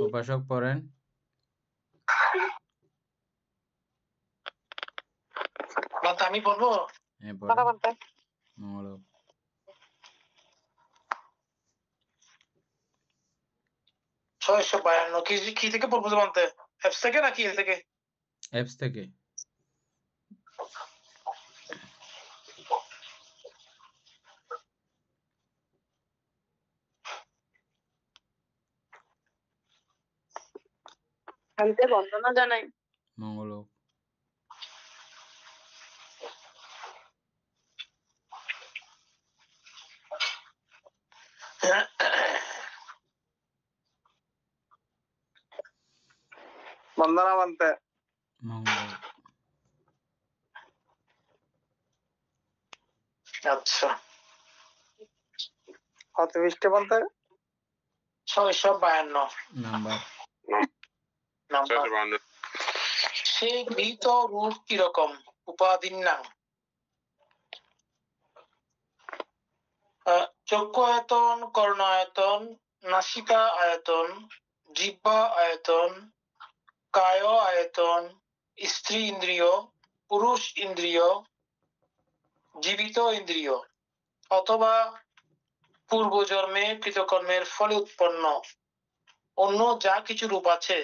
উপাসক পড়েন। আমি বলবো মঙ্গলক। ছয়শো 52 কি থেকে পড়বো জানতে? অ্যাপস থেকে নাকি এ থেকে? অ্যাপস থেকে। বন্দনা জানাই। মঙ্গলক। বন্দনা বলতে মঙ্গলক। আচ্ছা, কত পৃষ্ঠে বলতে? 652 নাম্বার। সেই গৃহীত রূপ কিরকম? উপাধির নাম। চক্ষু আয়তন, কর্ণ আয়তন, নাসিকা আয়তন, জিহ্বা আয়তন, কায় আয়তন, স্ত্রী ইন্দ্রিয়, পুরুষ ইন্দ্রিয়, জীবিত ইন্দ্রিয়, অথবা পূর্বজন্মে কৃতকর্মের ফলে উৎপন্ন অন্য যা কিছু রূপ আছে,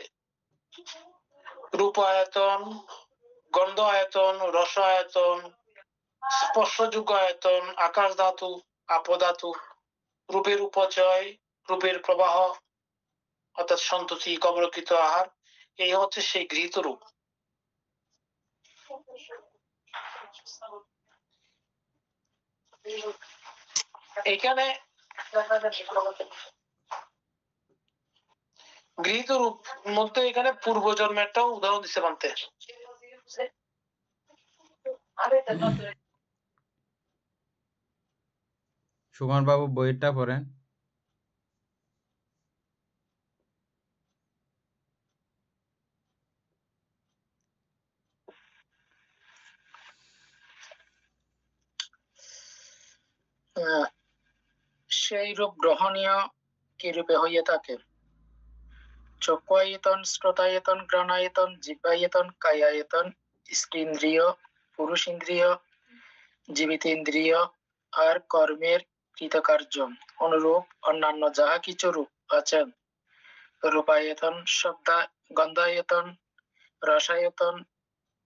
রূপ আয়তন, গন্ধ আয়তন, রস আয়তন, স্পর্শযোগ্য আয়তন, আকাশ ধাতু, আপধাতু, রূপের উপচয়, রূপের প্রবাহ অর্থাৎ সন্ততি, কবরকৃত আহার, এই হচ্ছে সেই গৃহীত রূপ। এখানে গৃহীত রূপ মধ্যে এখানে পূর্বজন্মেরটাও উদাহরণ দিতে পারতে। সুমন বাবু বইটা পড়েন। সেই রূপ গ্রহণীয় কি রূপে হইয়া থাকে? চক্ষু আয়তন, শ্রোতায়তন, ঘ্রাণায়তন, জিহ্বায়তন, কায়ায়তন, স্ত্রীন্দ্রিয়, পুরুষ ইন্দ্রিয়, জীবিত ইন্দ্রিয় আর কর্মের কৃতকার্য অনুরূপ অন্যান্য যাহা কিছু রূপ আছেন, রূপায়তন, গন্ধায়তন, রসায়তন,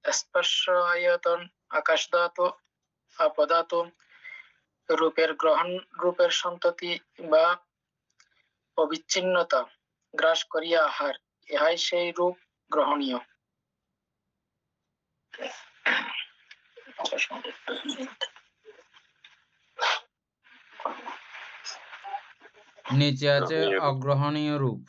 স্পর্শ আয়তন, আকাশ ধাতু, আপধাতু, রূপের গ্রহণ, রূপের সন্ততি বা অবিচ্ছিন্নতা গ্রাস করিয়া আহার, ইহাই সেই রূপ গ্রহণীয়। নিচে আছে অগ্রহণীয় রূপ।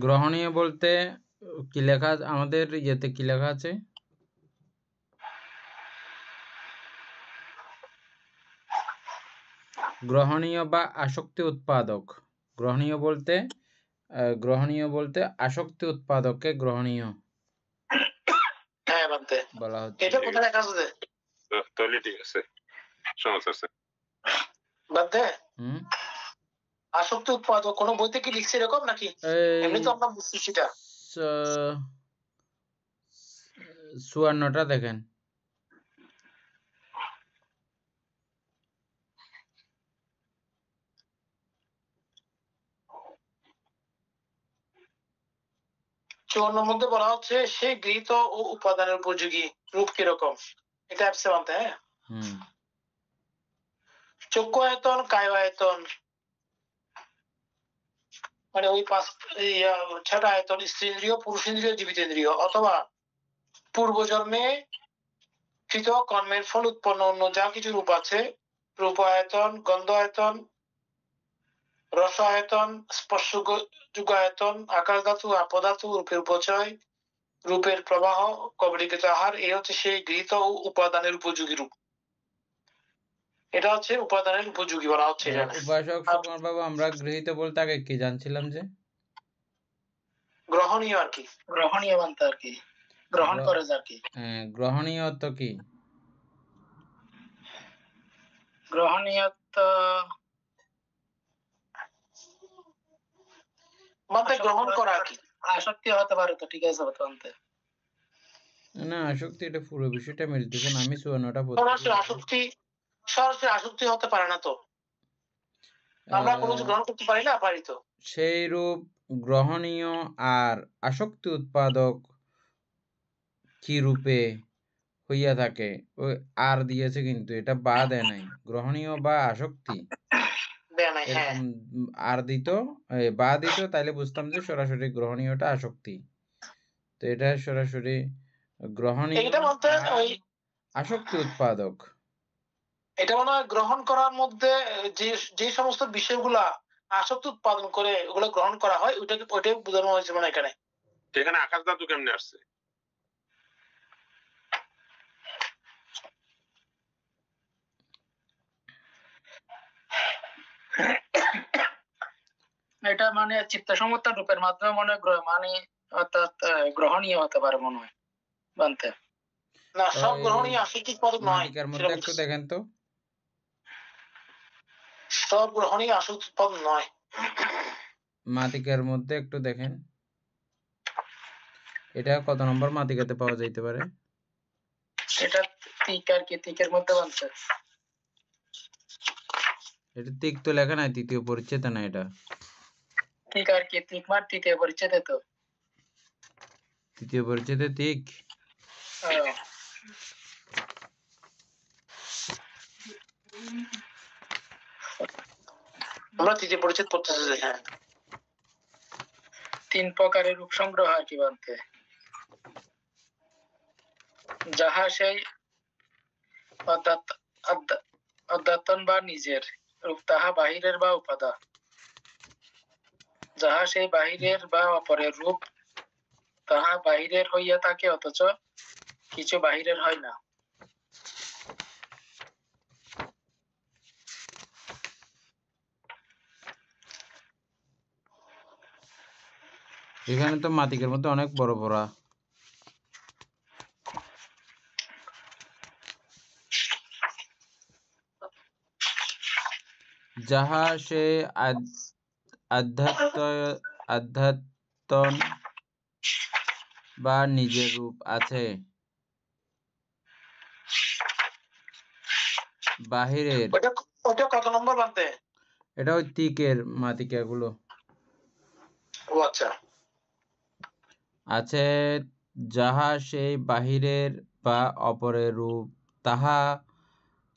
গ্রহণীয় বলতে কি লেখা আমাদের ইয়েতে কি লেখা আছে? গ্রহণীয় বা আসক্তি উৎপাদক। গ্রহণীয় বলতে আসক্তি উৎপাদককে গ্রহণীয় বলা হচ্ছে। এটা কোথায় লেখা আছে? তাহলে ঠিক আছে, সমস্যা আছে। আসক্তি উৎপাদক কোন বইতে কি লিখছে এরকম নাকি? এমনি তো আমরা বুঝছি সেটা। 54টা দেখেন। মধ্যে বলা হচ্ছে সেই গৃহীত ও উপাদানের উপযোগী রূপ কিরকম, এটা অ্যাপসে মানতে। হ্যাঁ, চক্ষু আয়তন, কায় আয়তন মানে ওই 6টা আয়তন, স্ত্রীন্দ্রিয়, পুরুষ ইন্দ্রিয়, জীবিত ইন্দ্রিয়, অথবা পূর্বজন্মে কৃত কর্মের ফল উৎপন্ন অন্য যা কিছু রূপ আছে, রূপ আয়তন, গন্ধ আয়তন, রস আয়তন, স্পর্শযোগ্য আয়তন, আকাশ ধাতু, আপধাতু, রূপের উপচয়, রূপের প্রবাহ, কবলিকৃত আহার, এই হচ্ছে সেই গৃহীত ও উপাদানের উপযোগী রূপ। এটা হচ্ছে উপাদানের উপযোগী বলা হচ্ছে এখানে। উপাসক সুকুমার বাবু, আমরা গৃহীত বলতে আগে কি জানছিলাম যে গ্রহণীয় আর কি, গ্রহণীয় বানতে আর কি, গ্রহণ করে আর কি। গ্রহণীয় তো কি? গ্রহণীয়তা মানে গ্রহণ করা কি, আসক্তি হতে পারে তো, ঠিক আছে বানতে না, আসক্তি এটা পুরো বিষয়টা মিলতেছে না। আমি 54টা সরাসরি আসক্তি, সরাসরি আসক্তি হতে পারে না তো, আমরা কোনো কিছু গ্রহণ করতে পারি না, পারি তো। সেই রূপ গ্রহণীয় আর আসক্তি উৎপাদক কি রূপে হইয়া থাকে, ওই আর দিয়েছে কিন্তু এটা বা দেয় নাই। গ্রহণীয় বা আসক্তি দেয় নাই, হ্যাঁ। এরকম আর দিত, বা দিত, তাইলে বুঝতাম যে সরাসরি গ্রহণীয়টা আসক্তি। তো এটা সরাসরি গ্রহণীয় এটা বলতে ওই আসক্তি উৎপাদক। এটা মনে হয় গ্রহণ করার মধ্যে যে যে সমস্ত বিষয়গুলা আসক্তি উৎপাদন করে ওগুলো গ্রহণ করা হয়, ওইটাই বোঝানো হয়েছে মানে এখানে। এখানে আকাশ ধাতু কেমনে আসছে? এটা মানে চিত্ত সমর্থন রূপের মাধ্যমে মনে মানে অর্থাৎ গ্রহণীয় হতে পারে মনে হয় বানতে। না, সব গ্রহণীয় আসক্তি উৎপাদক নয়। মাটিকার মধ্যে একটু দেখেন তো, সব গ্রহণীয় আসক্তি উৎপাদক নয়। মাতিকার মধ্যে একটু দেখেন, এটা কত নম্বর মাতিকাতে পাওয়া যাইতে পারে? এটা তিক আর কি, তিকের মধ্যে বানছে। এটা তিক তো লেখা নাই, তৃতীয় পরিচ্ছেদে না এটা। তিক আর কি, তিক মার তৃতীয় পরিচ্ছেদে তো। তৃতীয় পরিচ্ছেদে তিক? আমরা তৃতীয় পরিচ্ছেদ পড়তেছি, হ্যাঁ। 3 প্রকারের রূপ সংগ্রহ আর কি বানতে, যাহা সেই অধ্যাত্মন বা নিজের রূপ, তাহা বাহিরের বা উপাদান, যাহা সেই বাহিরের বা অপরের রূপ, তাহা বাহিরের হইয়া থাকে অথচ কিছু বাহিরের হয় না। এখানে তো মাতিকের মধ্যে অনেক বড় বড়, যাহা সে আধ্যাত্মন বা নিজের রূপ আছে, বাহিরের। ওটা কত নম্বর বানতে? এটা ওই তিকের মাতিকা গুলো ও আচ্ছা। আছে, যাহা সেই বাহিরের বা অপরের রূপ, তাহা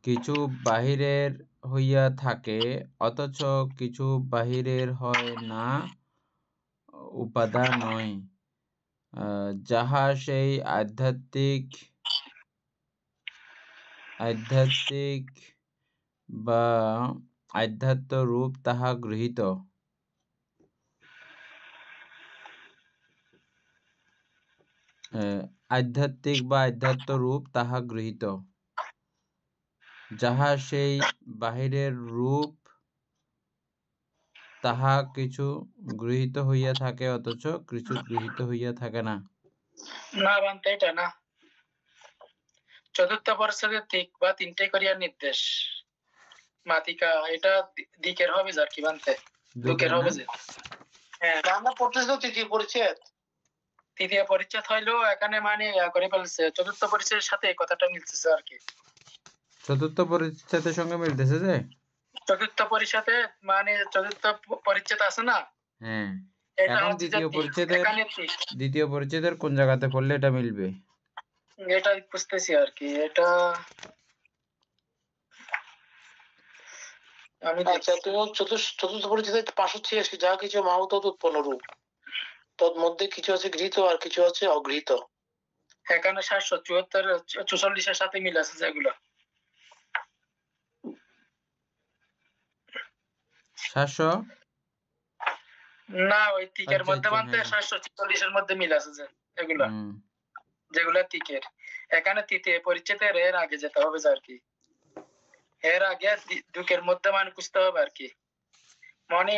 কিছু বাহিরের হইয়া থাকে অথচ কিছু বাহিরের হয় না, উপাদান নয়। যাহা সেই আধ্যাত্মিক বা আধ্যাত্ম রূপ, তাহা গৃহীত। আধ্যাত্মিক বা আধ্যাত্ম রূপ, তাহা গৃহীত। যাহা সেই বাহিরের রূপ, তাহা কিছু গৃহীত হইয়া থাকে অথচ কিছু গৃহীত হইয়া থাকে না। না বানতে এটা না। চতুর্থ পরিচ্ছেদের দিক বা 3টে করিয়া নির্দেশ মাতিকা, এটা দিকের হবে যার কি বানতে, দুকের হবে যে। হ্যাঁ, আমরা পড়তেছি তো তৃতীয় পরিচ্ছেদ। তৃতীয় পরিচ্ছেদ হইলো এখানে মানে করে ফেলছে, চতুর্থ পরিচ্ছেদের সাথে এই কথাটা মিলতেছে আর কি। চতুর্থ পরিচ্ছেদের সঙ্গে মিলতেছে যে, চতুর্থ পরিচ্ছেদে মানে চতুর্থ পরিচ্ছেদ আছে না, হ্যাঁ। এটা এখন হচ্ছে দ্বিতীয় পরিচ্ছেদের কোন জায়গাতে পড়লে এটা মিলবে? এটা বুঝতেছি আর কি। এটা আমি আচ্ছা, তুমি চতুর্থ পরিচ্ছেদে 586, যা কিছু মাহুত উৎপন্ন রূপ, তোর মধ্যে কিছু আছে গৃহীত আর কিছু আছে অগৃহীত। এখানে 774-44 সাথে মিল আছে যেগুলো। 700 না, ওই তিকের আচ্ছা, মধ্যে আচ্ছা, মানতে হ্যাঁ। 744 মধ্যে মিল আছে যে এগুলা, যেগুলা তিকের। এখানে তৃতীয় পরিচ্ছেদের এর আগে যেতে হবে আর কি। এর আগে দুকের মধ্যে মানে বুঝতে হবে আর কি, মানে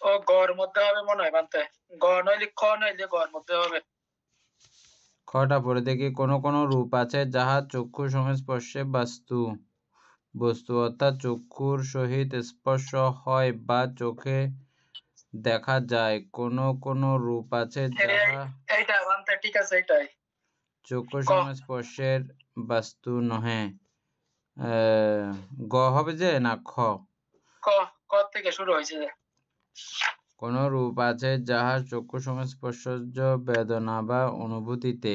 ও গড় মধ্যে হবে মনে হয় বানতে, গড় নইলে খ নইলে গড় মধ্যে হবে। খটা পড়ে দেখি, কোন কোন রূপ আছে যাহা চক্ষু সংস্পর্শে বস্তু অর্থাৎ চক্ষুর সহিত স্পর্শ হয় বা চোখে দেখা যায়, কোন কোন রূপ আছে যাহা এইটা বানতে ঠিক আছে, এটাই চক্ষু ক সংস্পর্শের বস্তু নহে। গ হবে যে না খ? ক ক থেকে শুরু হয়েছে যে কোন রূপ আছে যাহা চক্ষু সংস্পর্শজ বেদনা বা অনুভূতিতে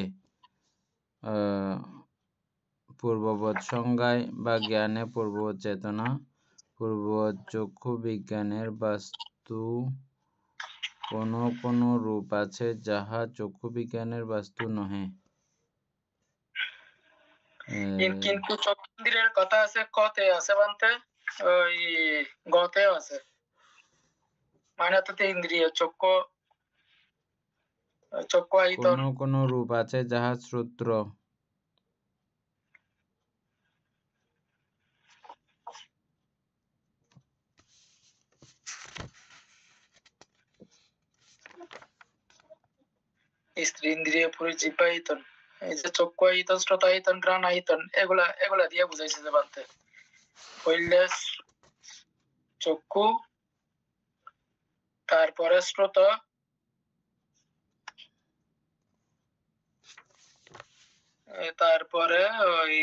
পূর্ববৎ সংজ্ঞায় বা জ্ঞানে পূর্ববৎ চেতনা পূর্ববৎ চক্ষু বিজ্ঞানের বাস্তু। কোন কোন রূপ আছে যাহা চক্ষু বিজ্ঞানের বাস্তু নহে। কিন্তু চক্ষুন্দ্রিয়ের কথা আছে কতে আছে বানতে, ওই গতেও আছে, মানে তো ইন্দ্রিয় চক্ষু আয়তন। কোন কোন রূপ আছে যাহা শ্রোত্র। স্ত্রী ইন্দ্রিয় পুরুষ জিব্বায়তন, এই যে চক্ষু আয়তন, শ্রোতায়তন, ঘ্রাণ আয়তন, এগুলা দিয়ে বুঝাইছে যে বানতে। পইলে চক্ষু, তারপরে শ্রোত, তারপরে ওই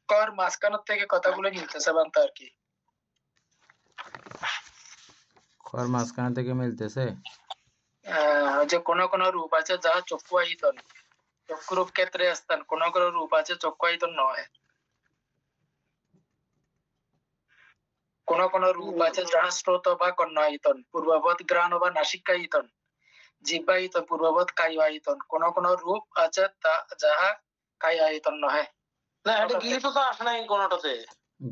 কর মাঝখানের থেকে কথাগুলো মিলতেছে বানতে আর কি। খর মাঝখানে থেকে মিলতেছে। যে কোন কোন রূপ আছে যাহা চক্ষু আয়তন, চক্ষুরূপ ক্ষেত্রে স্থান, কোন কোন রূপ আছে চক্ষু আয়তন নয়। কোন কোন রূপ আছে যাহা শ্রোত বা কর্ণায়তন, পূর্ববৎ ঘ্রাণ বা নাসিকায়তন, জিহ্বায়তন, পূর্ববৎ কায়ায়তন। কোন কোন রূপ আছে যাহা কায়ায়তন নহে। না, এটা গৃহীত তো আসে নাই কোনটাতে।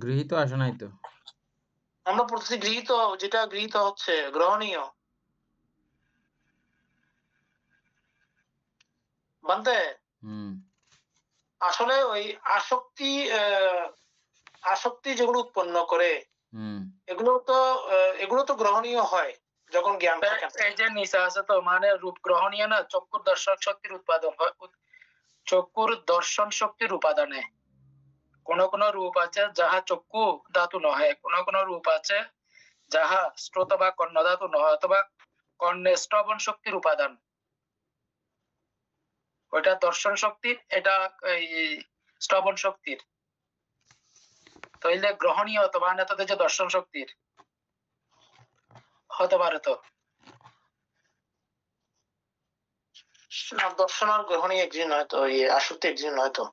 গৃহীত আসে নাই তো। আমরা পড়তেছি গৃহীত, যেটা গৃহীত হচ্ছে গ্রহণীয় বানতে। আসলে ওই আসক্তি যেগুলো উৎপন্ন করে এগুলো তো গ্রহণীয় হয় যখন জ্ঞান থাকে। এই যে নিচে আছে তো, মানে রূপ গ্রহণীয় না, চক্ষুর দর্শন শক্তির উৎপাদন হয়, চক্ষুর দর্শন শক্তির উপাদানে। কোন কোন রূপ আছে যাহা চক্ষু ধাতু নহে, কোন কোন রূপ আছে যাহা শ্রোত বা কর্ণ ধাতু নহে, অথবা কর্ণে শ্রবণ শক্তির উপাদান। ওইটা দর্শন শক্তির, এটা এই শ্রবণ শক্তির। তাইলে গ্রহণীয় অথবা নেতাতে যে দর্শন শক্তির হতে পারে তো। না, দর্শন আর গ্রহণীয় এক জিনিস নয় তো, আসক্তি এক জিনিস নয় তো।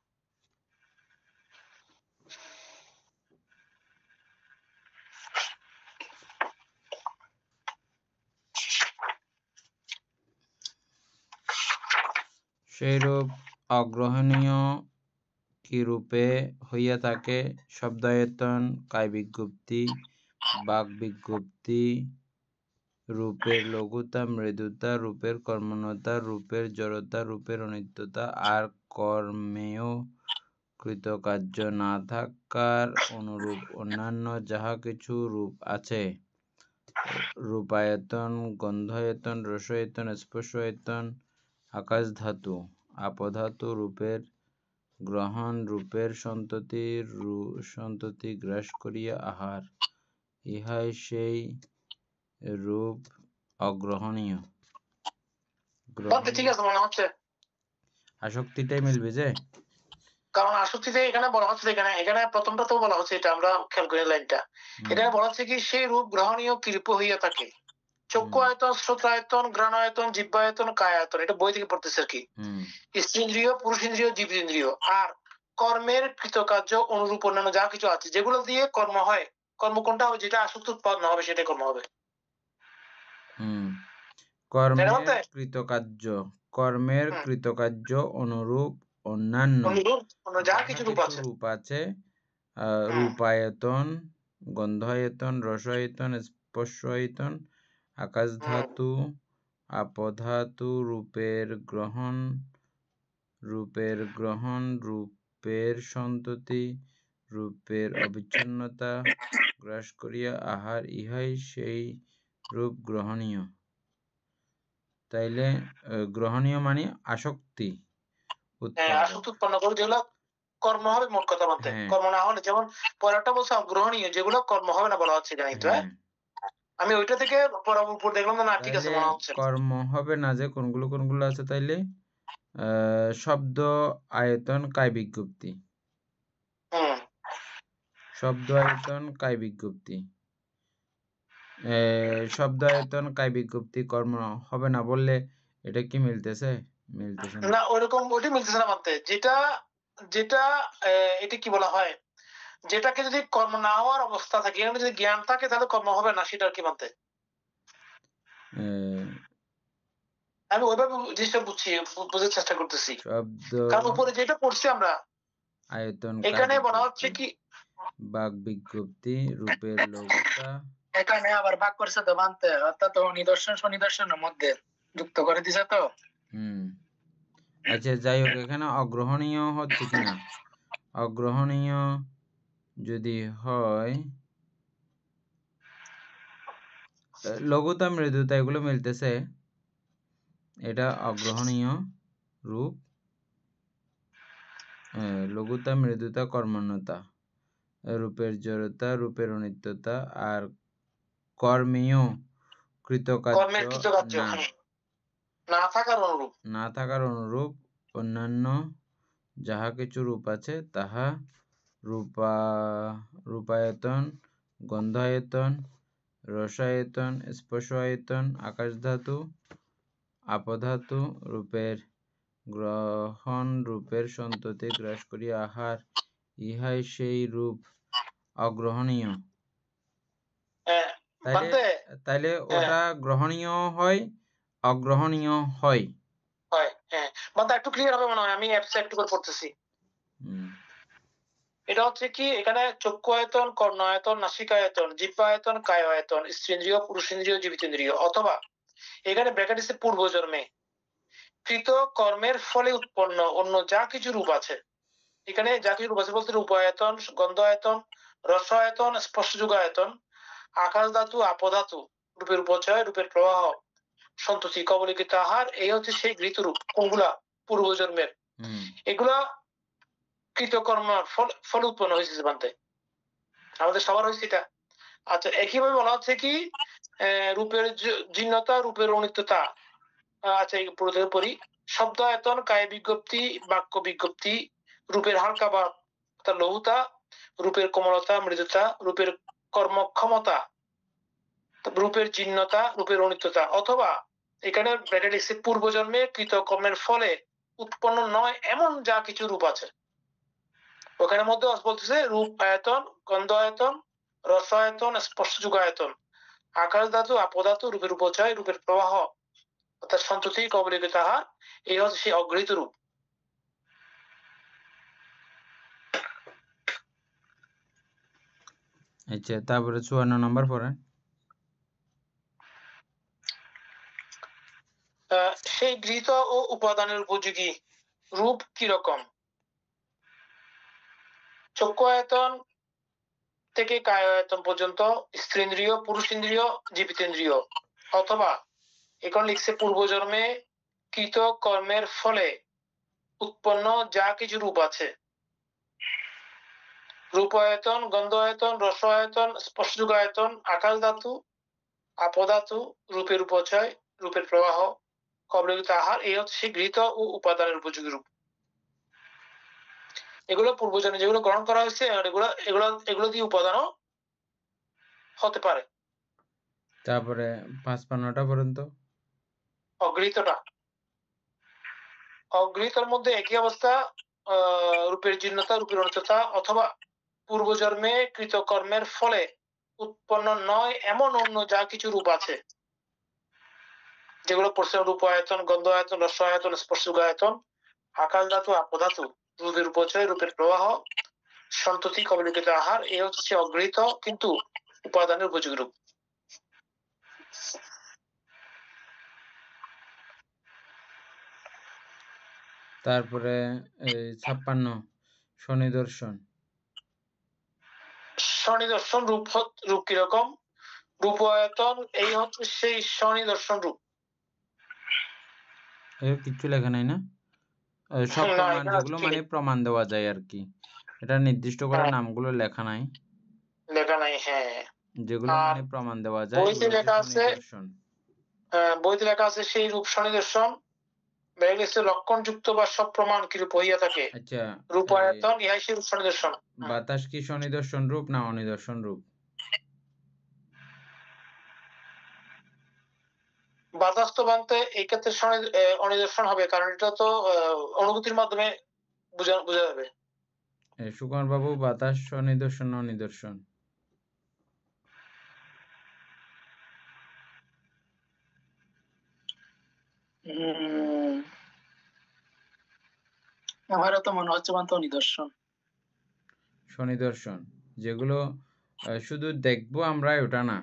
সেইরূপ অগ্রহণীয় কি রূপে হইয়া থাকে? শব্দায়তন, কায় বিজ্ঞপ্তি, বাক বিজ্ঞপ্তি, রূপের লঘুতা, মৃদুতা, রূপের কর্মণ্যতা, রূপের জড়তা, রূপের অনিত্যতা, আর কর্মেও কৃতকার্য না থাকার অনুরূপ অন্যান্য যাহা কিছু রূপ আছে। রূপায়তন, গন্ধায়তন, রসায়তন, স্পর্শায়তন, আকাশ ধাতু, আপধাতু, রূপের গ্রহণ, রূপের সন্ততি গ্রাস করিয়া আহার, ইহাই সেই রূপ অগ্রহণীয়। ঠিক আছে, মনে হচ্ছে আসক্তিটাই মিলবে যে, কারণ আসক্তিতে এখানে বলা হচ্ছে, এখানে প্রথমটা তো বলা হচ্ছে, এটা আমরা খেয়াল করি লাইনটা, এখানে বলা হচ্ছে কি সেই রূপ গ্রহণীয় কি রূপ হইয়া থাকে। চক্ষু আয়তন, শ্রোতায়তন, ঘ্রাণায়তন, জিহ্বায়তন, কায়ায়তন, এটা বই থেকে পড়তেছে আর কি। স্ত্রীন্দ্রিয়, পুরুষেন্দ্রিয়, জীবেন্দ্রিয়, আর কর্মের কৃতকার্য অনুরূপ অন্যান্য যা কিছু আছে, যেগুলো দিয়ে কর্ম হয়, কর্ম কোনটা হবে, যেটা আসক্তি উৎপন্ন হবে সেটাই কর্ম হবে। কর্মের কৃতকার্য অনুরূপ অন্যান্য যা কিছু রূপ আছে, রূপায়তন, গন্ধায়তন, রসায়তন, স্পর্শ আয়তন, আকাশ ধাতু, আপধাতু, রূপের গ্রহণ, রূপের সন্ততি, রূপের অবিচ্ছিন্নতা গ্রাস করিয়া আহার, ইহাই সেই রূপ গ্রহণীয়। তাইলে গ্রহণীয় মানে আসক্তি আসক্তি উৎপন্ন করে, যেগুলো কর্ম হবে মোট কথা বলতে, কর্ম না হলে, যেমন পরেরটা বলছে অগ্রহণীয়, যেগুলো কর্ম হবে না বলা হচ্ছে এখানে কিন্তু। আমি ওইটা থেকে উপর দেখলাম না, ঠিক আছে মনে হচ্ছে কর্ম হবে না যে কোনগুলো আছে, তাইলে শব্দ আয়তন কায় বিজ্ঞপ্তি, শব্দ আয়তন কায় বিজ্ঞপ্তি, শব্দ আয়তন কায় বিজ্ঞপ্তি কর্ম হবে না বললে এটা কি মিলতেছে না, ওইরকম ওইটা মিলতেছে না মানতে। যেটা এটা কি বলা হয়, যেটাকে যদি কর্ম না হওয়ার অবস্থা থাকে, এখানে যদি জ্ঞান থাকে তাহলে কর্ম হবে না, সেটা আর কি মানতে। আমি ওইভাবে জিনিসটা বোঝার চেষ্টা করতেছি, কারণ উপরে যেটা পড়ছি আমরা আয়তন এখানে বলা হচ্ছে কি বাক বিজ্ঞপ্তি, রূপের লঘুতা, এখানে আবার ভাগ করছে তো মানতে, অর্থাৎ নিদর্শন স্বনিদর্শনের মধ্যে যুক্ত করে দিছে তো। আচ্ছা, যাই হোক, এখানে অগ্রহণীয় হচ্ছে কিনা, অগ্রহণীয় যদি হয়, লঘুতা, মৃদুতা এগুলো মিলতেছে, এটা অগ্রহণীয় রূপ। লঘুতা, মৃদুতা, কর্মণ্যতা, রূপের জড়তা, রূপের অনিত্যতা, আর কর্মীয় কৃতকার্য না থাকার অনুরূপ অন্যান্য যাহা কিছু রূপ আছে তাহা রূপায়তন, গন্ধায়তন, রসায়তন, স্পর্শ আয়তন, আকাশ ধাতু, আপধাতু, রূপের গ্রহণ, রূপের সন্ততি গ্রাস করিয়া আহার, ইহাই সেই রূপ অগ্রহণীয়। তাইলে ওটা গ্রহণীয় হয়, অগ্রহণীয় হয়। একটু ক্লিয়ার হবে মনে হয়, আমি একটু করে পড়তেছি। এটা হচ্ছে কি, এখানে চক্ষু আয়তন, কর্ণ আয়তন, নাসিকায়তন, জিহ্বায়তন, কায় আয়তন, স্ত্রেন্দ্রিয়, পুরুষেন্দ্রিয়, জীবিতেন্দ্রিয়, অথবা এখানে ব্র্যাকেট আছে পূর্বজন্মে কৃত কর্মের ফলে উৎপন্ন অন্য যা কিছু রূপ আছে। এখানে যা কিছু রূপ আছে বলতে রূপায়তন, গন্ধ আয়তন, রস আয়তন, স্পর্শযোগ আয়তন, আকাশ ধাতু, আপধাতু, রূপের উপচয়, রূপের প্রবাহ, সন্ততি, কবলিকিত আহার, এই হচ্ছে সেই ঘৃত রূপ। কোনগুলা? পূর্বজন্মের। এগুলা কৃতকর্ম ফল উৎপন্ন হয়েছে বানতে, আমাদের সবার হয়েছে এটা। আচ্ছা, একইভাবে বলা হচ্ছে কি রূপের জীর্ণতা, রূপের অনিত্যতা। আচ্ছা, এই পুরোদের পড়ি। শব্দ আয়তন, কায় বিজ্ঞপ্তি, বাক্য বিজ্ঞপ্তি, রূপের হালকা বা লঘুতা, রূপের কোমলতা, মৃদুতা, রূপের কর্মক্ষমতা, রূপের জীর্ণতা, রূপের অনিত্যতা, অথবা এখানে ব্র্যাকেট লিখছে পূর্বজন্মে কৃত কর্মের ফলে উৎপন্ন নয় এমন যা কিছু রূপ আছে। ওখানে মধ্যে বলতেছে রূপ আয়তন, গন্ধ আয়তন, রস আয়তন, স্পর্শযোগ আয়তন, আকাশ ধাতু, আপধাতু, রূপের উপচয়, রূপের প্রবাহ, অর্থাৎ সন্ততি, কবলিকিত আহার, এই হচ্ছে সেই অগৃহীত রূপ। আচ্ছা, তারপরে 54 নম্বর পড়েন। সেই গৃহীত ও উপাদানের উপযোগী রূপ কিরকম? চক্ষু আয়তন থেকে কায় আয়তন পর্যন্ত স্ত্রেন্দ্রিয়, পুরুষেন্দ্রিয়, জীবিতেন্দ্রিয়, অথবা এখন লিখছে পূর্বজন্মে কৃত কর্মের ফলে উৎপন্ন যা কিছু রূপ আছে। রূপ আয়তন, গন্ধ আয়তন, রস আয়তন, স্পর্শযোগ আয়তন, আকাশ ধাতু, আপধাতু, রূপের উপচয়, রূপের প্রবাহ, কবলিকিত আহার, এই হচ্ছে গৃহীত ও উপাদানের উপযোগী রূপ। এগুলো পূর্বজন্মে যেগুলো গ্রহণ করা হয়েছে, এগুলো দিয়ে উপাদানও হতে পারে। তারপরে 55টা পর্যন্ত অগৃহীতর মধ্যে একই অবস্থা, রূপের জীর্ণতা, রূপের অনিত্যতা, অথবা পূর্বজন্মে কৃত কর্মের ফলে উৎপন্ন নয় এমন অন্য যা কিছু রূপ আছে, যেগুলো পড়ছে রূপ আয়তন, গন্ধ আয়তন, রস আয়তন, স্পর্শযোগ আয়তন, আকাশ ধাতু, আপধাতু, রূপের উপচয়, রূপের প্রবাহ, সন্ততি কবলিত আহার, এ হচ্ছে অগৃহীত কিন্তু উপাদানের উপযোগী রূপ। তারপরে 56 স্বনিদর্শন। স্বনিদর্শন রূপ কিরকম? রূপ আয়তন, এই হচ্ছে সেই স্বনিদর্শন রূপ। এর কিছু লেখা নাই না? সব না, প্রমাণ এখানে যেগুলো মানে প্রমাণ দেওয়া যায় আর কি, এটা নির্দিষ্ট করে হ্যাঁ, নামগুলো লেখা নাই, লেখা নাই। হ্যাঁ, যেগুলো আর মানে প্রমাণ দেওয়া যায় বইতে এগুলো হচ্ছে লেখা আছে, স্বনিদর্শন। বইতে লেখা আছে সেই রূপ স্বনিদর্শন লক্ষণযুক্ত বা সব প্রমাণ কিরূপ হইয়া থাকে, আচ্ছা, রূপায়তন ইহাই সেই রূপ স্বনিদর্শন। বাতাস কি স্বনিদর্শন রূপ না অনিদর্শন রূপ? বাতাস তো বানতে এই ক্ষেত্রে অনিদর্শন হবে, কারণ এটা তো অনুভূতির মাধ্যমে বোঝা যাবে। সুকুমার বাবু, বাতাস স্বনিদর্শন না অনিদর্শন? আমারও তো মনে হচ্ছে বানতে নিদর্শন। স্বনিদর্শন যেগুলো শুধু দেখবো আমরা, ওটা না,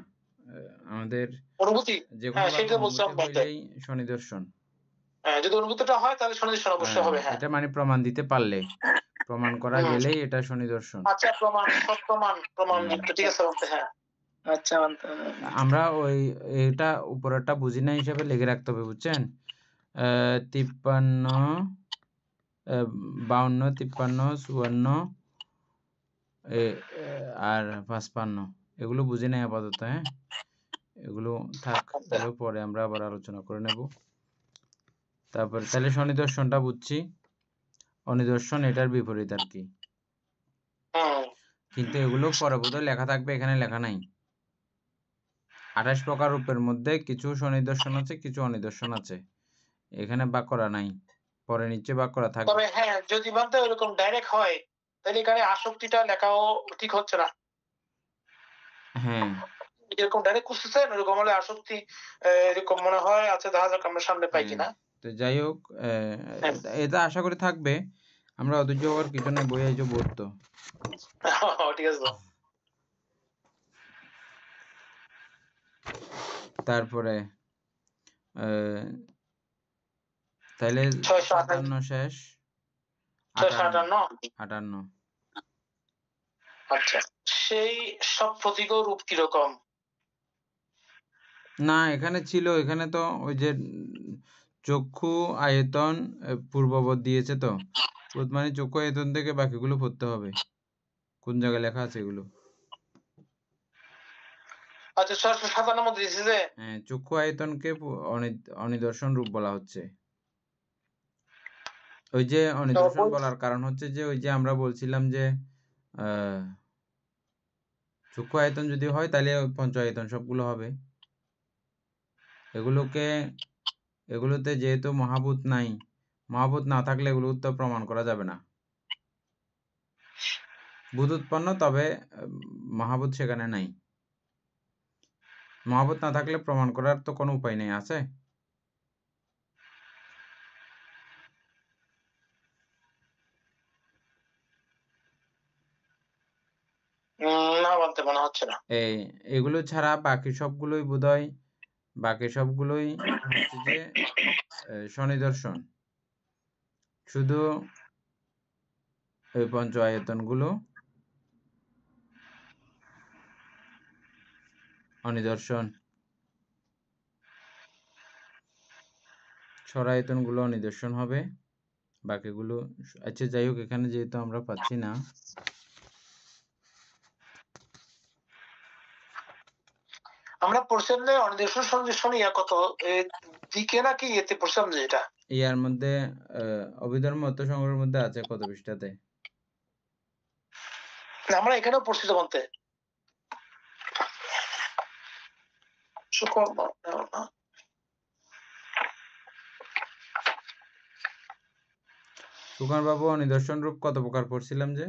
আমাদের অনুভূতি, যেকোনো সেটা বলছিলাম অনুভূতি হইলেই স্বনিদর্শন। যদি অনুভূতিটা হয় তাহলে স্বনিদর্শন অবশ্যই হবে। এটা মানে প্রমাণ দিতে পারলে, প্রমাণ করা গেলেই এটা স্বনিদর্শন। আচ্ছা, প্রমাণ ঠিক আছে বলতে। হ্যাঁ, আচ্ছা, আমরা ওই এটা উপরেরটা বুঝি না হিসাবে লিখে রাখতে হবে, বুঝছেন? 53, 52, 53, 54 আর 55 এগুলো বুঝি নাই আপাতত। হ্যাঁ, এগুলো থাক, এগুলো পরে আমরা আবার আলোচনা করে নেব। তারপরে তাহলে স্বনিদর্শনটা বুঝছি, অনিদর্শন এটার বিপরীত আর কি। কিন্তু এগুলো পরে বোধহয় লেখা থাকবে, এখানে লেখা নাই। 28 প্রকার রূপের মধ্যে কিছু স্বনিদর্শন আছে, কিছু অনিদর্শন আছে, এখানে বাক করা নাই, পরে নিচে বাক করা থাকবে। তবে হ্যাঁ, যদি বানতে এরকম ডাইরেক্ট হয় তাহলে এখানে আসক্তিটা লেখাও ঠিক হচ্ছে না। হ্যাঁ, এরকম ডাইরেক্ট খুঁজতেছেন, এরকম হলে আসক্তি এরকম মনে হয়। আচ্ছা, দেখা যাক আমরা সামনে পাই কিনা। তো যাই হোক, এটা আশা করি থাকবে, আমরা অধৈর্য হওয়ার কিছু নাই, বই আইজো পড়তো। ঠিক আছে। তারপরে তাহলে 57 শেষ, 58। আচ্ছা, সেই সব প্রতীক রূপ কিরকম? না, এখানে ছিল, এখানে তো ওই যে চক্ষু আয়তন পূর্ববৎ দিয়েছে, তো মানে চক্ষু আয়তন থেকে বাকিগুলো পড়তে হবে। কোন জায়গায় লেখা আছে এগুলো? আচ্ছা, 657 মধ্যে দিয়েছে যে চক্ষু আয়তনকে অনিদর্শন রূপ বলা হচ্ছে। ওই যে অনিদর্শন বলার কারণ হচ্ছে যে ওই যে আমরা বলছিলাম যে চক্ষু আয়তন যদি হয় তাহলে পঞ্চ আয়তন সবগুলো হবে। এগুলোতে যেহেতু মহাভূত নাই, মহাভূত না থাকলে এগুলো তো প্রমাণ করা যাবে না। ভূত উৎপন্ন, তবে মহাভূত সেখানে নাই। মহাভূত না থাকলে প্রমাণ করার তো কোনো উপায় নেই, আছে? না, বলতে মনে হচ্ছে না। এগুলো ছাড়া বাকি সবগুলোই বোধহয়, বাকি সবগুলোই হচ্ছে যে স্বনিদর্শন, শুধু এই পঞ্চ আয়তনগুলো অনিদর্শন, স্বরায়তনগুলো অনিদর্শন হবে, বাকিগুলো। আচ্ছা, যাই হোক, এখানে যেহেতু আমরা পাচ্ছি না, আমরা পড়ছিলাম যে অনিদর্শন সংযোজন ইয়া কত দিকে নাকি এতে পড়ছিলাম যে এটা ইয়ার মধ্যে অভিধর্ম অর্থ সংগ্রহের মধ্যে আছে কত পৃষ্ঠাতে? আমরা এখানেও পড়ছি তো বলতে। সুকুমার বাবু, অনিদর্শন রূপ কত প্রকার পড়ছিলাম যে?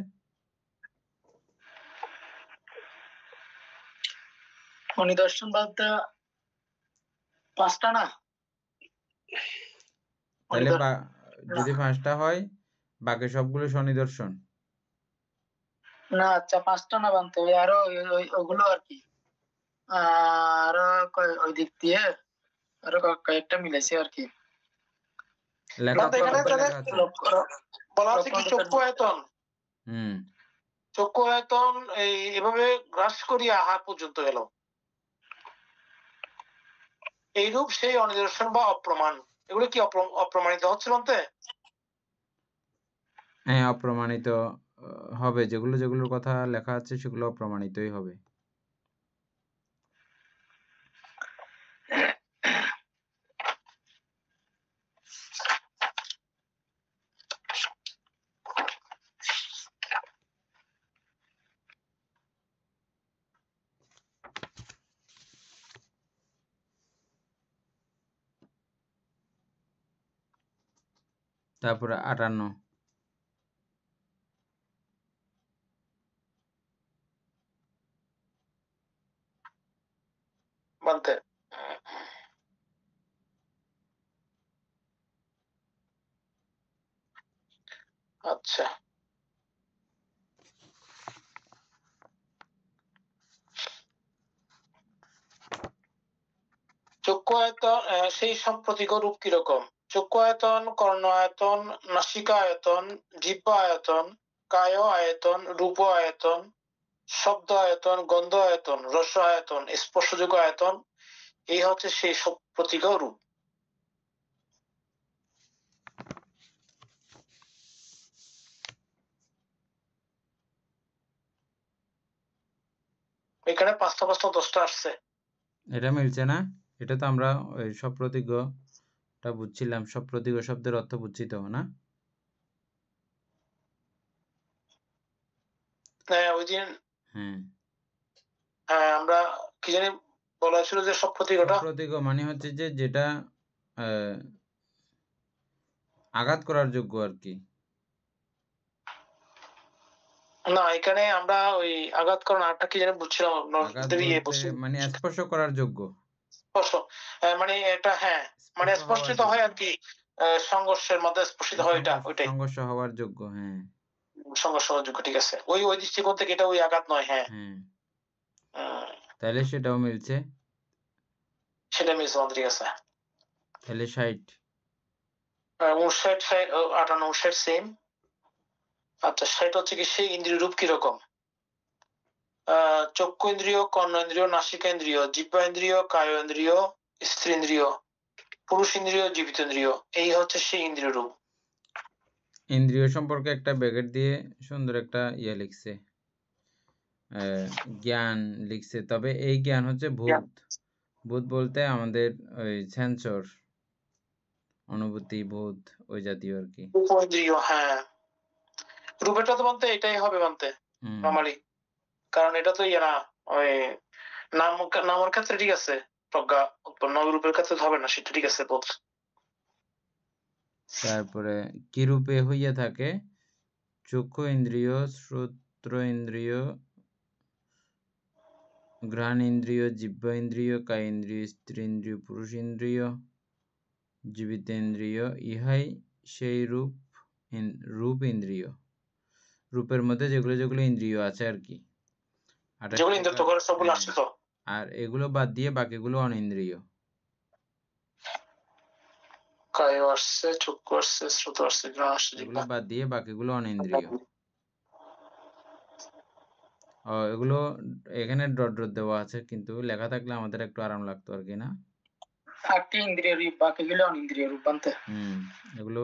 অনিদর্শন বলতে 5টা না? তাহলে যদি 5টা হয়, বাকি সবগুলো স্বনিদর্শন। না আচ্ছা 5টা না বানতে হবে আরো ওগুলো আর কি আরো ওই দিক দিয়ে আরো কয়েকটা মিলাইছে আর কি লেখা তো এখানে সবই লেখা আছে। বলা আছে কি চক্ষু আয়তন চক্ষু আয়তন এভাবে গ্রাস করিয়া আহার পর্যন্ত গেল এইরূপ সেই অনিদর্শন বা অপ্রমাণ এগুলো কি অপ্রমাণিত হচ্ছিল অন্তে? হ্যাঁ অপ্রমাণিত হবে, যেগুলোর কথা লেখা আছে সেগুলো অপ্রমাণিতই হবে। তারপরে 58 বানতে আচ্ছা চক্ষু আয়তন সেই সম্প্রতিক রূপ কিরকম? চক্ষু আয়তন, কর্ণ আয়তন, নাসিকা আয়তন, জিহ্বা আয়তন, কায় আয়তন, রূপ আয়তন, শব্দ আয়তন, গন্ধ আয়তন, রস আয়তন, স্পর্শযোগ্য আয়তন, এই হচ্ছে সেই সম্প্রতিক রূপ। এখানে 5টা 10টা আসছে। এটা মিলছে না? এটা তো আমরা ওই সপ্রতিজ্ঞটা বুঝছিলাম, সপ্রতিজ্ঞ শব্দের অর্থ বুঝছি তো না? ওই দিন হ্যাঁ আমরা কি জানি বলা ছিল যে সপ্রতিজ্ঞটা সপ্রতিজ্ঞ মানে হচ্ছে যে যেটা আঘাত করার যোগ্য আর কি। না এখানে আমরা ওই আঘাত করার আটটা কি জানি বুঝছিলাম আঘাত বলতে মানে স্পর্শ করার যোগ্য, স্পর্শ মানে এটা হ্যাঁ মানে স্পর্শিত হয় আর কি সংঘর্ষের মধ্যে স্পর্শিত হয় এটা ওইটাই সংঘর্ষ হওয়ার যোগ্য। হ্যাঁ সংঘর্ষ হওয়ার যোগ্য ঠিক আছে ওই দৃষ্টিকোণ থেকে এটা ওই আঘাত নয়। হ্যাঁ তাহলে সেটাও মিলছে, সেটা মিলছে আমাদের ঠিক আছে। তাহলে 60 59 58 সেম। আচ্ছা 60 হচ্ছে কি সেই ইন্দ্রিয় রূপ কিরকম? চক্ষু ইন্দ্রিয়, কর্ণ ইন্দ্রিয়, নাসিকা ইন্দ্রিয়, জিহ্বা ইন্দ্রিয়, কায় ইন্দ্রিয়, স্ত্রেন্দ্রিয়, পুরুষ ইন্দ্রিয়, জীবিত ইন্দ্রিয়, এই হচ্ছে সেই ইন্দ্রিয় রূপ। ইন্দ্রিয় সম্পর্কে একটা ব্র্যাকেট দিয়ে সুন্দর একটা ইয়ে লিখছে, জ্ঞান লিখছে। তবে এই জ্ঞান হচ্ছে ভূত। ভূত বলতে আমাদের ওই সেন্সর, অনুভূতি, ভূত, ওই জাতীয় আর কি। ইন্দ্রিয় হ্যাঁ রূপেরটা তো মানতে এটাই হবে মানতে নরমালি, কারণ এটা তো ইয়ে না ওই নামের ক্ষেত্রে ঠিক আছে প্রজ্ঞা উৎপন্ন, রূপের ক্ষেত্রে হবে না সেটা ঠিক আছে বোধ। তারপরে কি রূপে হইয়া থাকে? চক্ষু ইন্দ্রিয়, শ্রোত্র ইন্দ্রিয়, ঘ্রাণ ইন্দ্রিয়, জিহ্বা ইন্দ্রিয়, কায় ইন্দ্রিয়, স্ত্রীন্দ্রিয়, পুরুষ ইন্দ্রিয়, জীবিতেন্দ্রিয়, ইহাই সেই রূপ ইন্দ্রিয়। রূপের মধ্যে যেগুলো ইন্দ্রিয় আছে আর কি, আর এগুলো বাদ দিয়ে বাকিগুলো অনিন্দ্রিয়। কায় আসছে, চক্ষু আসছে, শ্রোত আসছে, ঘ্রাণ আসছে, এগুলো বাদ দিয়ে বাকিগুলো অনিন্দ্রিয়। এগুলো এখানে ডট ডট দেওয়া আছে, কিন্তু লেখা থাকলে আমাদের একটু আরাম লাগতো আর কি না? ইন্দ্রিয় রূপ বাকিগুলো অনিন্দ্রিয় রূপ বানতে। এগুলো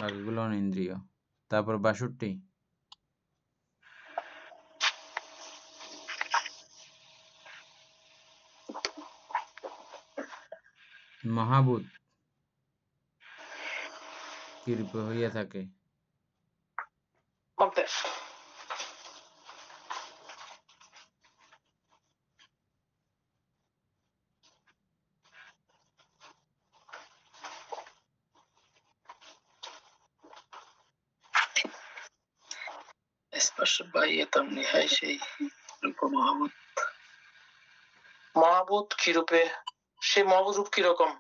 বাকিগুলো অনিন্দ্রিয়। তারপর 62 মহাভূত কি রূপে হইয়া থাকে? স্পর্শ বাহ্যতম নিহাই সেই রূপ মহাভূত। মহাভূত কি রূপে? সেই মহাভূত রূপ কিরকম?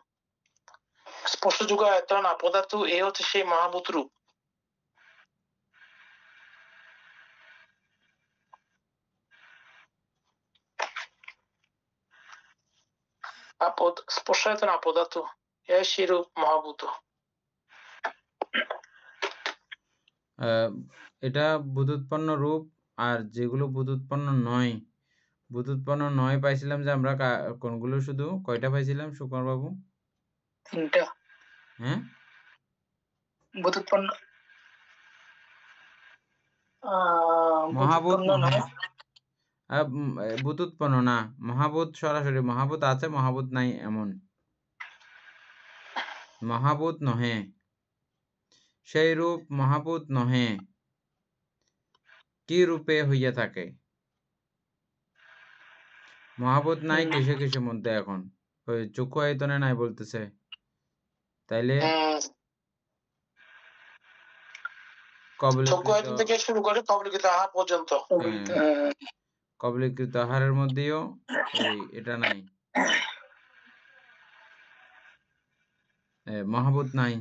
স্পর্শযোগ্য আয়তন আপদার্থ, এই হচ্ছে সেই মহাভূত রূপ। স্পর্শায়তন আপদাত শিরূপ মহাভূত। এটা বুধুৎপন্ন রূপ, আর যেগুলো বুধুৎপন্ন নয়, বুধুৎপন্ন নয় পাইছিলাম যে আমরা কোনগুলো, শুধু কয়টা পাইছিলাম সুকুমার বাবু? 3টা। হ্যাঁ, বুধুৎপন্ন মহাভূত বুধুৎপন্ন নহে, নয়। বুধুৎপন্ন না, মহাভূত সরাসরি, মহাভূত আছে মহাভূত নাই এমন, মহাভূত নহে, সেই রূপ মহাভূত নহে, কি রূপে হইয়া থাকে? মহাভূত নাই কিসে কিসের মধ্যে? এখন ওই চক্ষু আয়তনে নাই বলতেছে, তাইলে চক্ষু আয়তন থেকে শুরু করে কবলিকৃত আহার পর্যন্ত। কবলিকৃত আহারের মধ্যেও এটা নাই, মহাভূত নাই।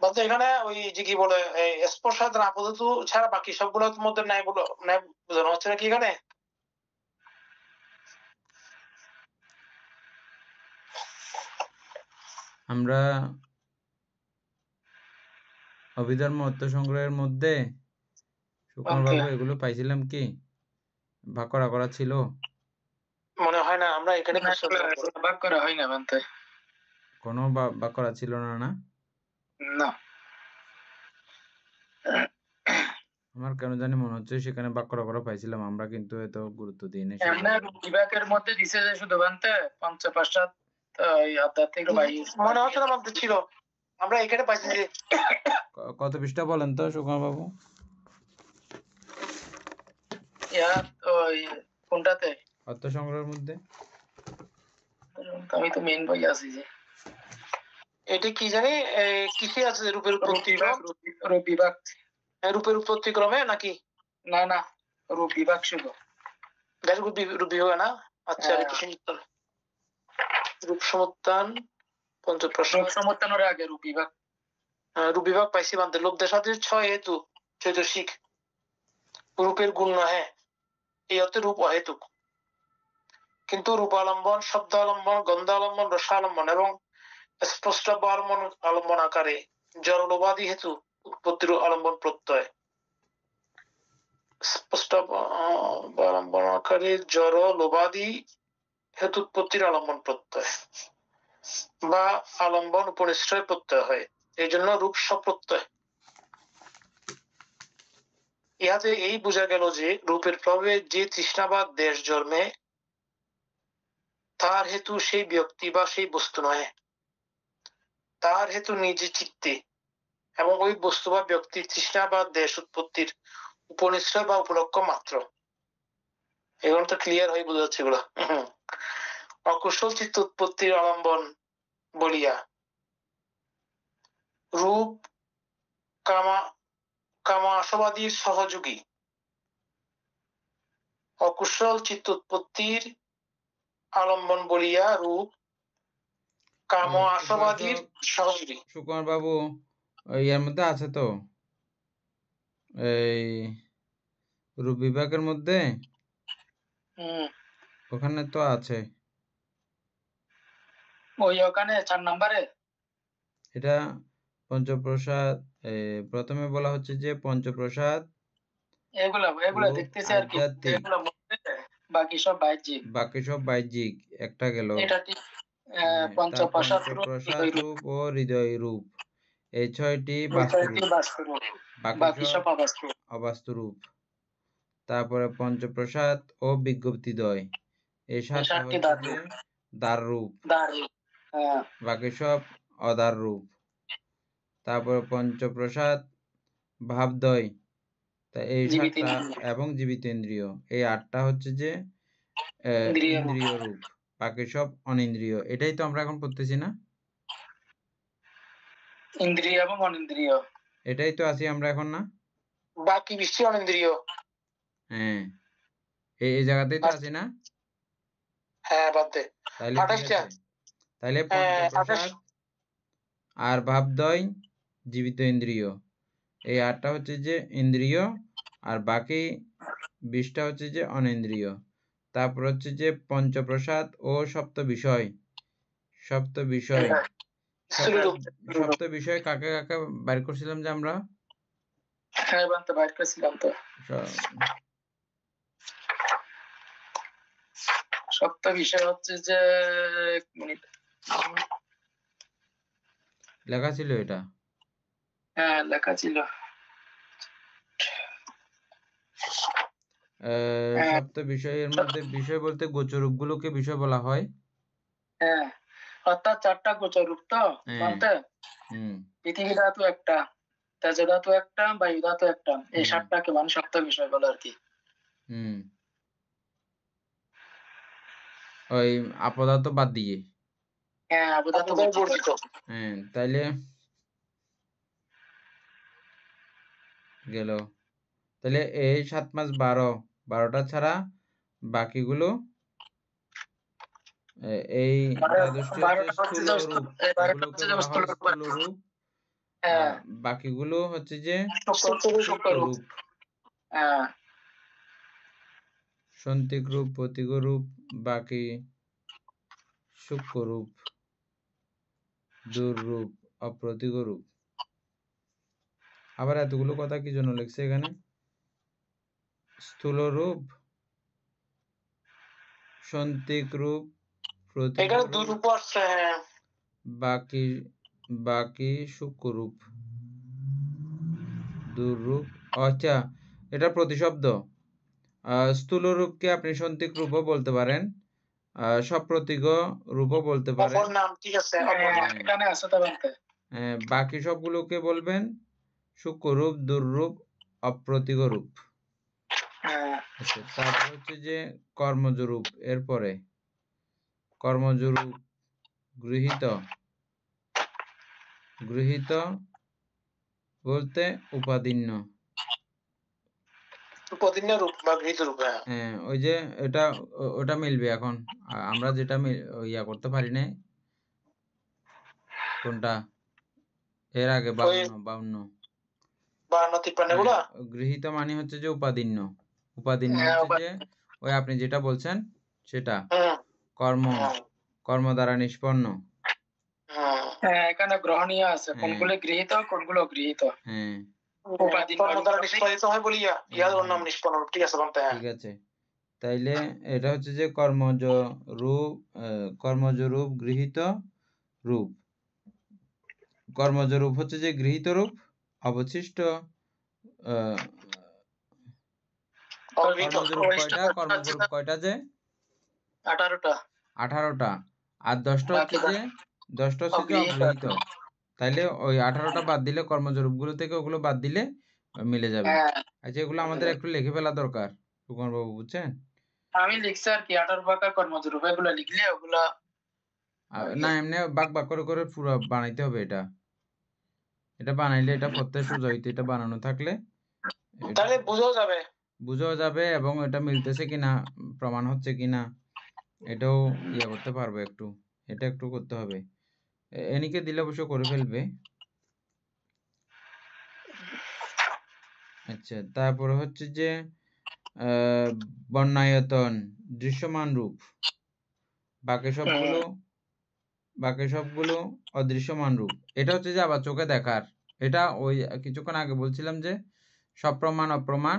বলতে এখানে ওই যে কি বলে স্পর্শায়তন আপাতত ছাড়া বাকি সবগুলোর মধ্যে নাই বলে নাই বোঝানো হচ্ছে নাকি এখানে? আমরা অভিধর্ম অর্থ সংগ্রহের মধ্যে সুকুমার বাবু এগুলো পাইছিলাম কি? ভাগ করা ছিল মনে হয় না, আমরা এখানে ভাগ করা হয় না বলতে, কোনো ভাগ করা ছিল না। না, আমার কেন জানি মনে হচ্ছে সেখানে ভাগ করা পাইছিলাম আমরা, কিন্তু এত গুরুত্ব দিই না। বিভাগের মধ্যে দিছে যে শুধু বানতে পঞ্চপাশাত আধ্যাত্মিক মনে হচ্ছে না বলতে ছিল, আমরা এখানে পাইছি যে। কত পৃষ্ঠা বলেন তো সুকুমার বাবু? কোনটাতে? অর্থ সংগ্রহের মধ্যে। আমি তো মেইন বই আছি যে, এটা কি জানি কিসে আছে, রূপের উৎপত্তি রূপ বিভাগ, রূপের উৎপত্তি ক্রমে নাকি? না না, রূপ বিভাগ শুধু, রূপ বিভাগ না। আচ্ছা, রূপ সমুত্থান পঞ্চপ্রশ্ন, রূপ সমুত্থানের আগে রূপ বিভাগ। রূপ বিভাগ পাইছি বানতে, লোভ দেশাদির 6 হেতু চৈতসিক, রূপের গুণ নহে, এই অর্থে রূপ অহেতুক, কিন্তু রূপালম্বন, শব্দালম্বন, গন্ধালম্বন, রসালম্বন এবং স্পষ্ট আলম্বন আকারে জড়লোবাদী হেতু উৎপত্তির আলম্বন প্রত্যয়। স্পষ্ট আলম্বন আকারে জড় লোবাদী হেতু উৎপত্তির আলম্বন প্রত্যয় বা আলম্বন উপনিশ্রয় প্রত্যয় হয়, এই জন্য রূপ সপ্রত্যয়। ইহাতে এই বোঝা গেল যে রূপের প্রভাবে যে তৃষ্ণাবাদ দেশ জন্মে, তার হেতু সেই ব্যক্তি বা সেই বস্তু নয়, তার হেতু নিজে চিত্তে, এবং ওই বস্তু বা ব্যক্তি তৃষ্ণা বা দেশ উৎপত্তির উপনিশ্রয় বা উপলক্ষ মাত্র। এগুলো তো ক্লিয়ার হয়ে বোঝা যাচ্ছে এগুলো। অকুশল চিত্ত উৎপত্তির আলম্বন বলিয়া রূপ কামাসবাদীর সহযোগী, অকুশল চিত্ত উৎপত্তির আলম্বন বলিয়া রূপ কাম আশাবাদীর সহযোগী। সুকুমার বাবু এর মধ্যে আছে তো, এই রূপ বিভাগের মধ্যে ওখানে তো আছে, ওখানে 4 নম্বরে এটা পঞ্চপ্রসাদ। প্রথমে বলা হচ্ছে যে পঞ্চপ্রসাদ এগুলা দেখতেছি আর কি, বাকি সব বাহ্যিক, একটা গেল পঞ্চপ্রসাদ রূপ ও হৃদয় রূপ, এই 6টি বাস্তু রূপ, বাকি সব অবাস্তু রূপ। তারপরে পঞ্চপ্রসাদ ও বিজ্ঞপ্তিদ্বয়, এই 7টা হচ্ছে দ্বার রূপ, বাকি সব অদ্বার রূপ। তারপরে পঞ্চপ্রসাদ ভাবদ্বয়, এই 7টা, এবং জীবিত ইন্দ্রিয়, এই 8টা হচ্ছে যে ইন্দ্রিয় রূপ, বাকি সব অনিন্দ্রিয়। এটাই তো আমরা এখন পড়তেছি না, ইন্দ্রিয় এবং অনিন্দ্রিয়, এটাই তো আছি আমরা এখন না, বাকি বিশ্ব অনিন্দ্রিয়। হ্যাঁ, এই জায়গাতেই তো আছি না। হ্যাঁ, বাদ দে। তাইলে পঞ্চপ্রসাদ আর ভাবদ্বয় জীবিত ইন্দ্রিয়, এই 8টা হচ্ছে যে ইন্দ্রিয়, আর বাকি 20টা হচ্ছে যে অনিন্দ্রিয়। তারপর হচ্ছে যে পঞ্চপ্রসাদ ও সপ্ত বিষয়। সপ্ত বিষয় স্থূলরূপ সপ্ত বিষয় কাকে কাকে বাইর করছিলাম যে আমরা? হ্যাঁ বানতে বাইর করেছিলাম তো। সপ্ত বিষয় হচ্ছে যে, এক মিনিট, লেখা ছিল এটা। হ্যাঁ লেখা ছিল। সপ্ত বিষয়ের মধ্যে বিষয় বলতে গোচরূপ গুলোকে বিষয় বলা হয়। হ্যাঁ, অর্থাৎ 4টা গোচর রূপ তো বলতে, পৃথিবী ধাতু একটা, তেজ ধাতু একটা, বায়ু ধাতু একটা, এই 7টাকে মানে সপ্ত বিষয় বলে আর কি। ওই আপদার্থ বাদ দিয়ে। হ্যাঁ আপদার্থ বর্জিত। হ্যাঁ, তাইলে গেল। তাহলে এই 7 মাস 12টা ছাড়া বাকিগুলো এই বাকিগুলো হচ্ছে যে সূক্ষ্মরূপ। সন্তিক রূপ, প্রতীক রূপ, বাকি সূক্ষ্মরূপ, দূররূপ, অপ্রতীক রূপ। আবার এতগুলো কথা কি জন্য লিখছে এখানে? স্থূল রূপ, সন্তিক রূপ, প্রতীক রূপ, বাকি বাকি সূক্ষ্মরূপ, দূররূপ। আচ্ছা, এটা প্রতিশব্দ। স্থূল রূপকে আপনি সন্তিক রূপও বলতে পারেন, সপ্রতীক রূপও বলতে পারেন। বাকি সবগুলোকে বলবেন সূক্ষ্মরূপ, দূররূপ, অপ্রতীক রূপ। আচ্ছা, তারপর হচ্ছে যে কর্মজ রূপ। এরপরে কর্মজ রূপ গৃহীত। গৃহীত বলতে উপাদিন্য। হ্যাঁ, ওই যে এটা ওটা মিলবে এখন। আমরা যেটা ইয়া করতে পারি না, কোনটা এর আগে 52 গৃহীত মানে হচ্ছে যে উপাদিন্য। উপাদিন্য হচ্ছে যে ওই আপনি যেটা বলছেন সেটা কর্ম দ্বারা নিষ্পন্ন। হ্যাঁ, এখানে গ্রহণীয় আছে, কোনগুলো গৃহীত কোনগুলো গৃহীত। হ্যাঁ, ঠিক আছে। তাইলে এটা হচ্ছে যে কর্মজ রূপ গৃহীত রূপ। কর্মজ রূপ হচ্ছে যে গৃহীত রূপ। অবশিষ্ট কর্মজ রূপ কয়টা? কর্মজ রূপ কয়টা যে? 18টা। আর 10টা হচ্ছে যে অগৃহীত। তাইলে ওই 18টা বাদ দিলে, কর্মজ রূপগুলো থেকে ওগুলো বাদ দিলে মিলে যাবে। আচ্ছা, এগুলো আমাদের একটু লিখে ফেলা দরকার, সুকুমার বাবু, বুঝছেন? আমি লিখছি আর কি 18 প্রকার কর্মজ রূপ, এগুলো লিখলে ওগুলা না, এমনি বাক বাক করে করে পুরো বানাইতে হবে। এটা বানাইলে এটা প্রত্যেক সোজা হইতো। এটা বানানো থাকলে তাহলে বুঝাও যাবে এবং এটা মিলতেছে কিনা, প্রমাণ হচ্ছে কিনা, এটাও ইয়ে করতে পারবে একটু। এটা একটু করতে হবে। এনিকে দিলে অবশ্য করে ফেলবে। আচ্ছা, তারপরে হচ্ছে যে বর্ণায়তন, দৃশ্যমান রূপ। বাকি সবগুলো অদৃশ্যমান রূপ। এটা হচ্ছে যে আবার চোখে দেখার। এটা ওই কিছুক্ষণ আগে বলছিলাম যে সপ্রমাণ অপ্রমাণ,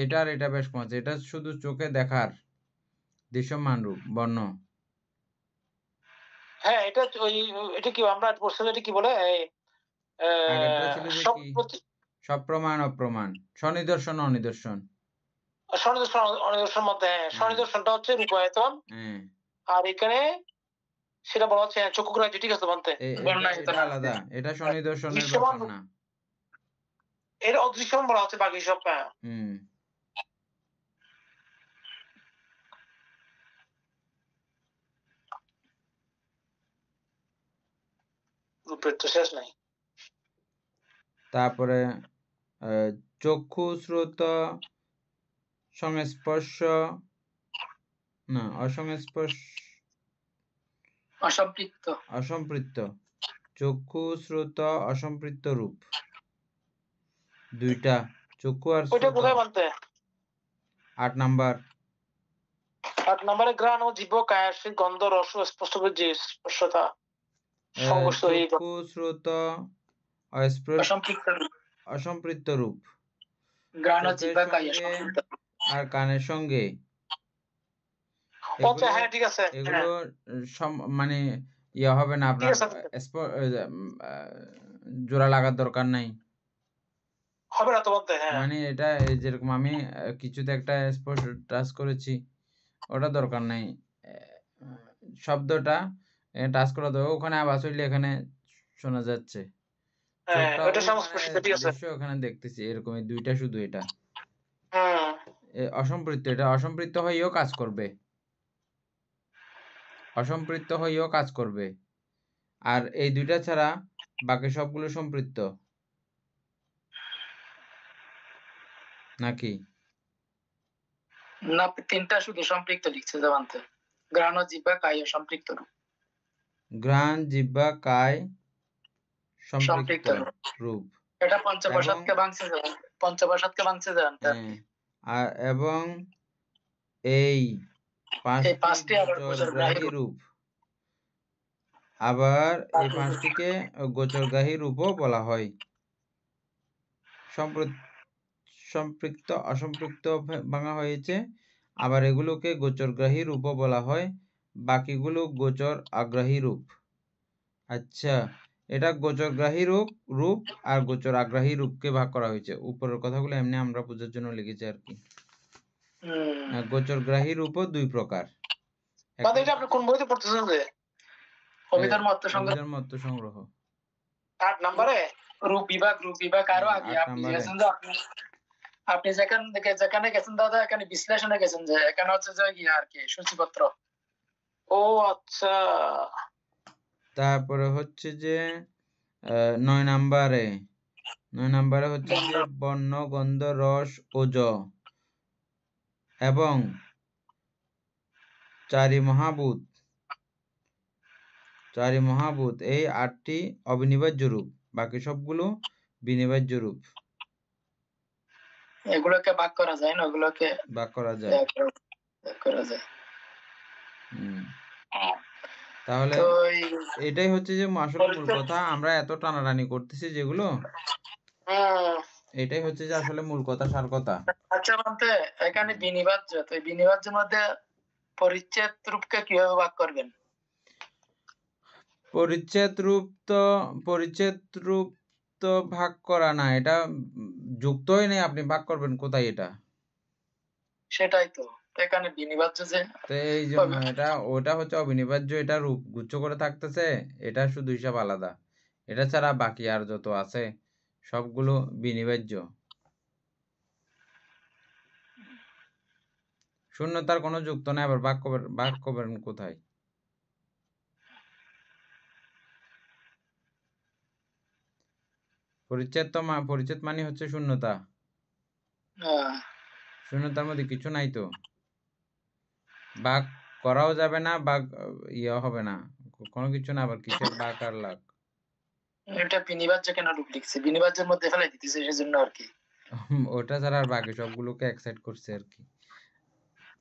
এটা আর এটা বেশ মজা। এটা শুধু চোখে দেখার দৃশ্যমান রূপ, বর্ণ। হ্যাঁ, এটা কি আমরা পড়ছিলাম, এটা কি বলে, আগেরটা ছিল যে কি? সপ্রমাণ অপ্রমাণ, স্বনিদর্শন অনিদর্শন। স্বনিদর্শন মধ্যে স্বনিদর্শনটা হচ্ছে রূপায়তন, আর এখানে সেটা বলা হচ্ছে চক্ষুগ্রাহ্য। ঠিক আছে বলতে, এটা আলাদা। এটা স্বনিদর্শনের ব্যাপার না, এটা অদৃশ্যমান বলা হচ্ছে বাকি সব। রূপের তো শেষ নাই। তারপরে চক্ষু, শ্রোত, সংস্পর্শ, না অসম্পৃক্ত। চক্ষু, শ্রোত, অসম্পৃক্ত রূপ দুইটা। চক্ষু আর শ্রোত 8 নাম্বার। 8 নম্বরে ঘ্রাণ ও জিহ্বা কায়াসিক গন্ধ রস ও স্পষ্ট যে স্পর্শতা সংঘর্ষ এই চক্ষু শ্রুত অসম্পৃক্ত রূপ ঘ্রাণ ও চোখের জিহ্বা কায়া সঙ্গে আর কানের সঙ্গে আচ্ছা হ্যাঁ ঠিক আছে এগুলো মানে ইয়ে হবে না আপনার জোড়া লাগার দরকার নাই হবে না তো বলতে হ্যাঁ মানে এটা যেরকম আমি কিছুতে একটা স্পর্শ টাচ করেছি ওটা দরকার নাই শব্দটা টাচ করা তো ওখানে আওয়াজ হইলে এখানে শোনা যাচ্ছে এটা সংস্পর্শিত ঠিক আছে দৃশ্য ওখানে দেখতেছি এরকম এই দুইটা শুধু এটা হুম অসম্পৃক্ত এটা অসম্পৃক্ত হয়েও কাজ করবে অসম্পৃক্ত হয়েও কাজ করবে আর এই দুইটা ছাড়া বাকি সবগুলো সম্পৃক্ত নাকি না তিনটা শুধু সম্পৃক্ত লিখছে জানতে ঘ্রাণ ও জিহ্বা কায় সম্পৃক্ত রূপ ঘ্রাণ জিহ্বা কায় সম্পৃক্ত রূপ এটা পঞ্চবসাতকে ভাঙছে জানতে এবং এই পাঁচটি গোচরগ্রাহী রূপ আবার এই পাঁচটিকে গোচরগ্রাহী রূপও বলা হয় সম্পৃক্ত অসম্পৃক্ত ভাঙা হয়েছে আবার এগুলোকে গোচরগ্রাহী রূপও বলা হয় বাকিগুলো গোচর আগ্রাহী রূপ আচ্ছা এটা গোচরগ্রাহী রূপ আর গোচর আগ্রাহী রূপকে ভাগ করা হয়েছে উপরের কথাগুলো এমনি আমরা বোঝার জন্য লিখেছি আর কি গোচরগ্রাহী রূপও দুই প্রকার এটা আপনি কোন বইতে পড়তেছেন যে কবিতার মত সংগ্রহ 8 নম্বরে রূপ বিভাগ আরো আগে আপনি গেছেন যে আপনি যেখানে গেছেন দাদা এখানে বিশ্লেষণে গেছেন যে এখানে হচ্ছে যে কি আর কি সূচিপত্র ও আচ্ছা তারপরে হচ্ছে যে 9 নম্বরে হচ্ছে যে বর্ণ গন্ধ রস ওজ এবং চারি মহাভূত এই 8টি অবিনিবার্য রূপ বাকি সবগুলো বিনিবার্য রূপ এগুলোকে ভাগ করা যায় না ওগুলোকে ভাগ করা যায় তাহলে এটাই হচ্ছে যে আসলে মূল কথা আমরা এত টানাটানি করতেছি যেগুলো এটাই হচ্ছে যে আসলে মূল কথা সার কথা আচ্ছা বলতে এখানে বিনিবার্য তো বিনিবার্যের মধ্যে পরিচ্ছেদ রূপকে কিভাবে ভাগ করবেন পরিচ্ছেদ রূপ তো ভাগ করা না এটা যুক্তই নেই আপনি ভাগ করবেন কোথায় এটা সেটাই তো এখানে বিনিবার্য যে তো এই জন্য ওটা হচ্ছে অবিনিবার্য এটা রূপ গুচ্ছ করে থাকতেছে এটা শুধু হিসাব আলাদা এটা ছাড়া বাকি আর যত আছে সবগুলো বিনিবার্য শূন্যতার কোনো যুক্ত নাই আবার ভাগ করবেন কোথায় পরিচ্ছেদ মানে হচ্ছে শূন্যতা শূন্যতার মধ্যে কিছু নাই তো ভাগ করাও যাবে না ভাগ হবে না কোনো কিছু না আবার কিসের ভাগ আর লাগ এটা বিনিবার্য কেন রূপ লিখছে বিনিবার্যের মধ্যে ফেলাই দিতেছে সেজন্য আর কি ওটা ছাড়া আর বাকি সবগুলোকে এক্সাইট করছে আর কি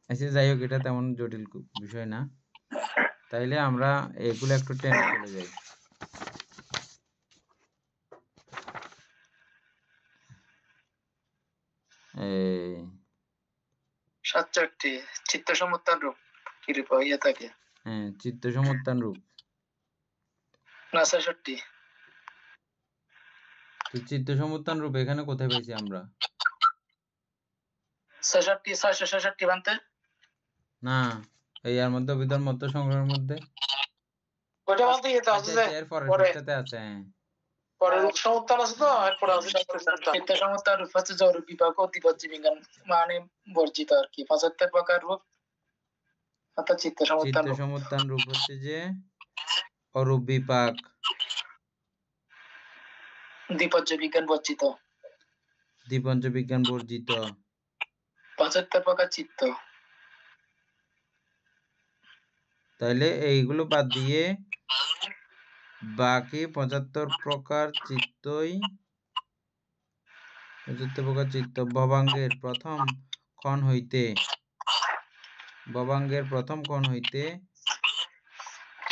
আচ্ছা যাই হোক এটা তেমন জটিল বিষয় না তাইলে আমরা এগুলো একটু টেনে চলে যাই সাতটি চিত্ত সমুত্থান রূপ কি রূপ হইয়া থাকে চিত্ত সমুত্থান রূপ না 66 তো চিত্ত সমুত্থান রূপ এখানে কোথায় পাইছি আমরা 66 বানতে না এই এর মধ্যে বিধান মত সংগ্রহের মধ্যে ওটা বলতে এটা আছে যে এর পরেরটাতে আছে পরে রূপ সমুত্থান আছে তো এরপর আছে চিত্ত সমুত্থান রূপ হচ্ছে জরুরি বিভাগ ও দ্বিপদী বিজ্ঞান মানে বর্জিত আর কি 75 প্রকার রূপ অর্থাৎ চিত্ত সমুত্থান রূপ হচ্ছে যে অরূপ বিপাক দ্বিপঞ্চ বিজ্ঞান বর্জিত 75 প্রকার চিত্ত তাইলে এইগুলো বাদ দিয়ে বাকি 75 প্রকার চিত্তই ভবাঙ্গের প্রথম ক্ষণ হইতে ভবাঙ্গের প্রথম ক্ষণ হইতে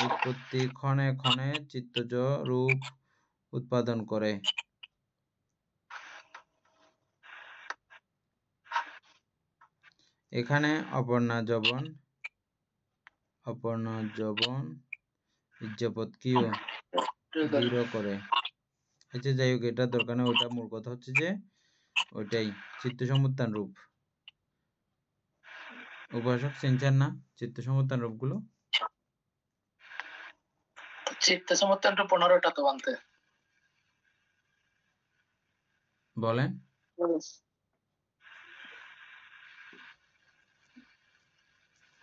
উৎপত্তি ক্ষণে ক্ষণে চিত্তজ রূপ উৎপাদন করে। এখানে অপর্ণা যবন ইজ্জপত কিও দৃঢ় করে। আচ্ছা যাই হোক, এটা দরকার নেই, ওইটা মূল কথা হচ্ছে যে ওইটাই চিত্ত সমুত্থান রূপ। উপাসক চিনছেন না চিত্ত সমুত্থান রূপগুলো? চিত্ত সমুত্থানটা 15টা তো বানতে বলেন।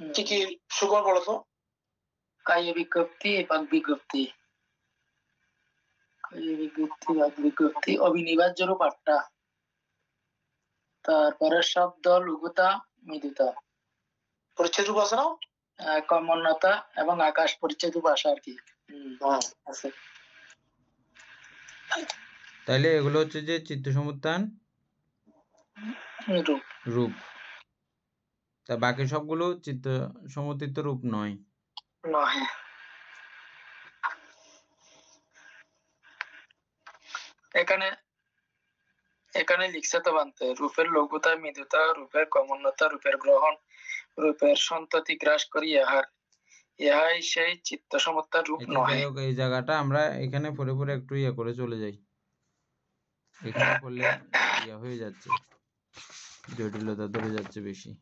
কি কি সুকুমার বলো তো? কায় বিজ্ঞপ্তি, বাক বিজ্ঞপ্তি, বাক বিজ্ঞপ্তি, অবিনিবার্য রূপ 8টা, তারপরে শব্দ, লঘুতা, মৃদুতা, পরিচ্ছেদ রূপ আছে না? কর্মণ্যতা এবং আকাশ পরিচ্ছেদ রূপ আসা আর কি আছে। তাইলে এগুলো হচ্ছে যে চিত্ত সমুত্থান রূপ। তা বাকি সবগুলো চিত্ত সমুত্থিত রূপ নয়। এখানে এখানে লিখছে তো বানতে রূপের লঘুতা, মৃদুতা, রূপের কর্মণ্যতা, রূপের গ্রহণ, রূপের সন্ততি গ্রাস করি ইহাই সেই চিত্ত সমুত্থান রূপ নহে। এই জায়গাটা আমরা এখানে পরে পরে একটু ইয়ে করে চলে যাই, এখানে পড়লে ইয়ে হয়ে যাচ্ছে, জটিলতা ধরে যাচ্ছে বেশি।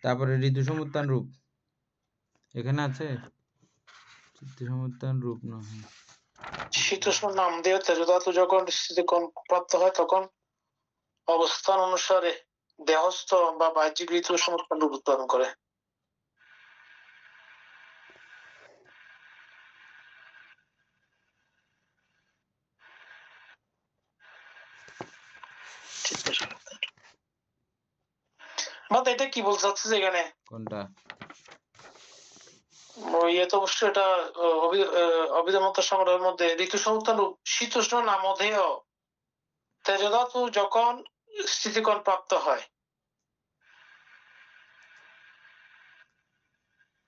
তারপরে ঋতু সমুত্থান রূপ এখানে আছে, চিত্ত সমুত্থান রূপ নহে। শীতোষ্ণ নাম দিয়ে তেজধাতু যখন স্থিতিকোণ প্রাপ্ত হয় তখন অবস্থান অনুসারে দেহস্থ বা বাহ্যিক ঋতু সমুত্থান রূপ উৎপাদন করে। এটা কি বলতে চাচ্ছে যে এখানে কোনটা? ইয়ে তো অবশ্যই এটা অভিধামত সংগ্রহের মধ্যে ঋতু সমুত্থান রূপ শীতোষ্ণ নামধেয় তেজধাতু যখন স্থিতিকোণ প্রাপ্ত হয়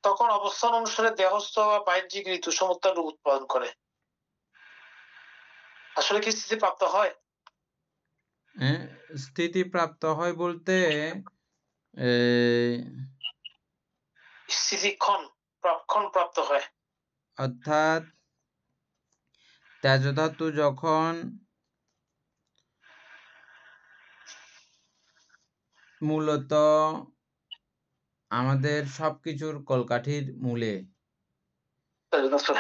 তখন অবস্থান অনুসারে দেহস্থ বা বাহ্যিক ঋতু সমুত্থান রূপ উৎপাদন করে। আসলে কি স্থিতি প্রাপ্ত হয়? স্থিতি প্রাপ্ত হয় বলতে স্থিতিক্ষণ প্রাপ্ত হয়, অর্থাৎ তেজধাতু যখন মূলত আমাদের সবকিছুর কলকাঠির মূলে,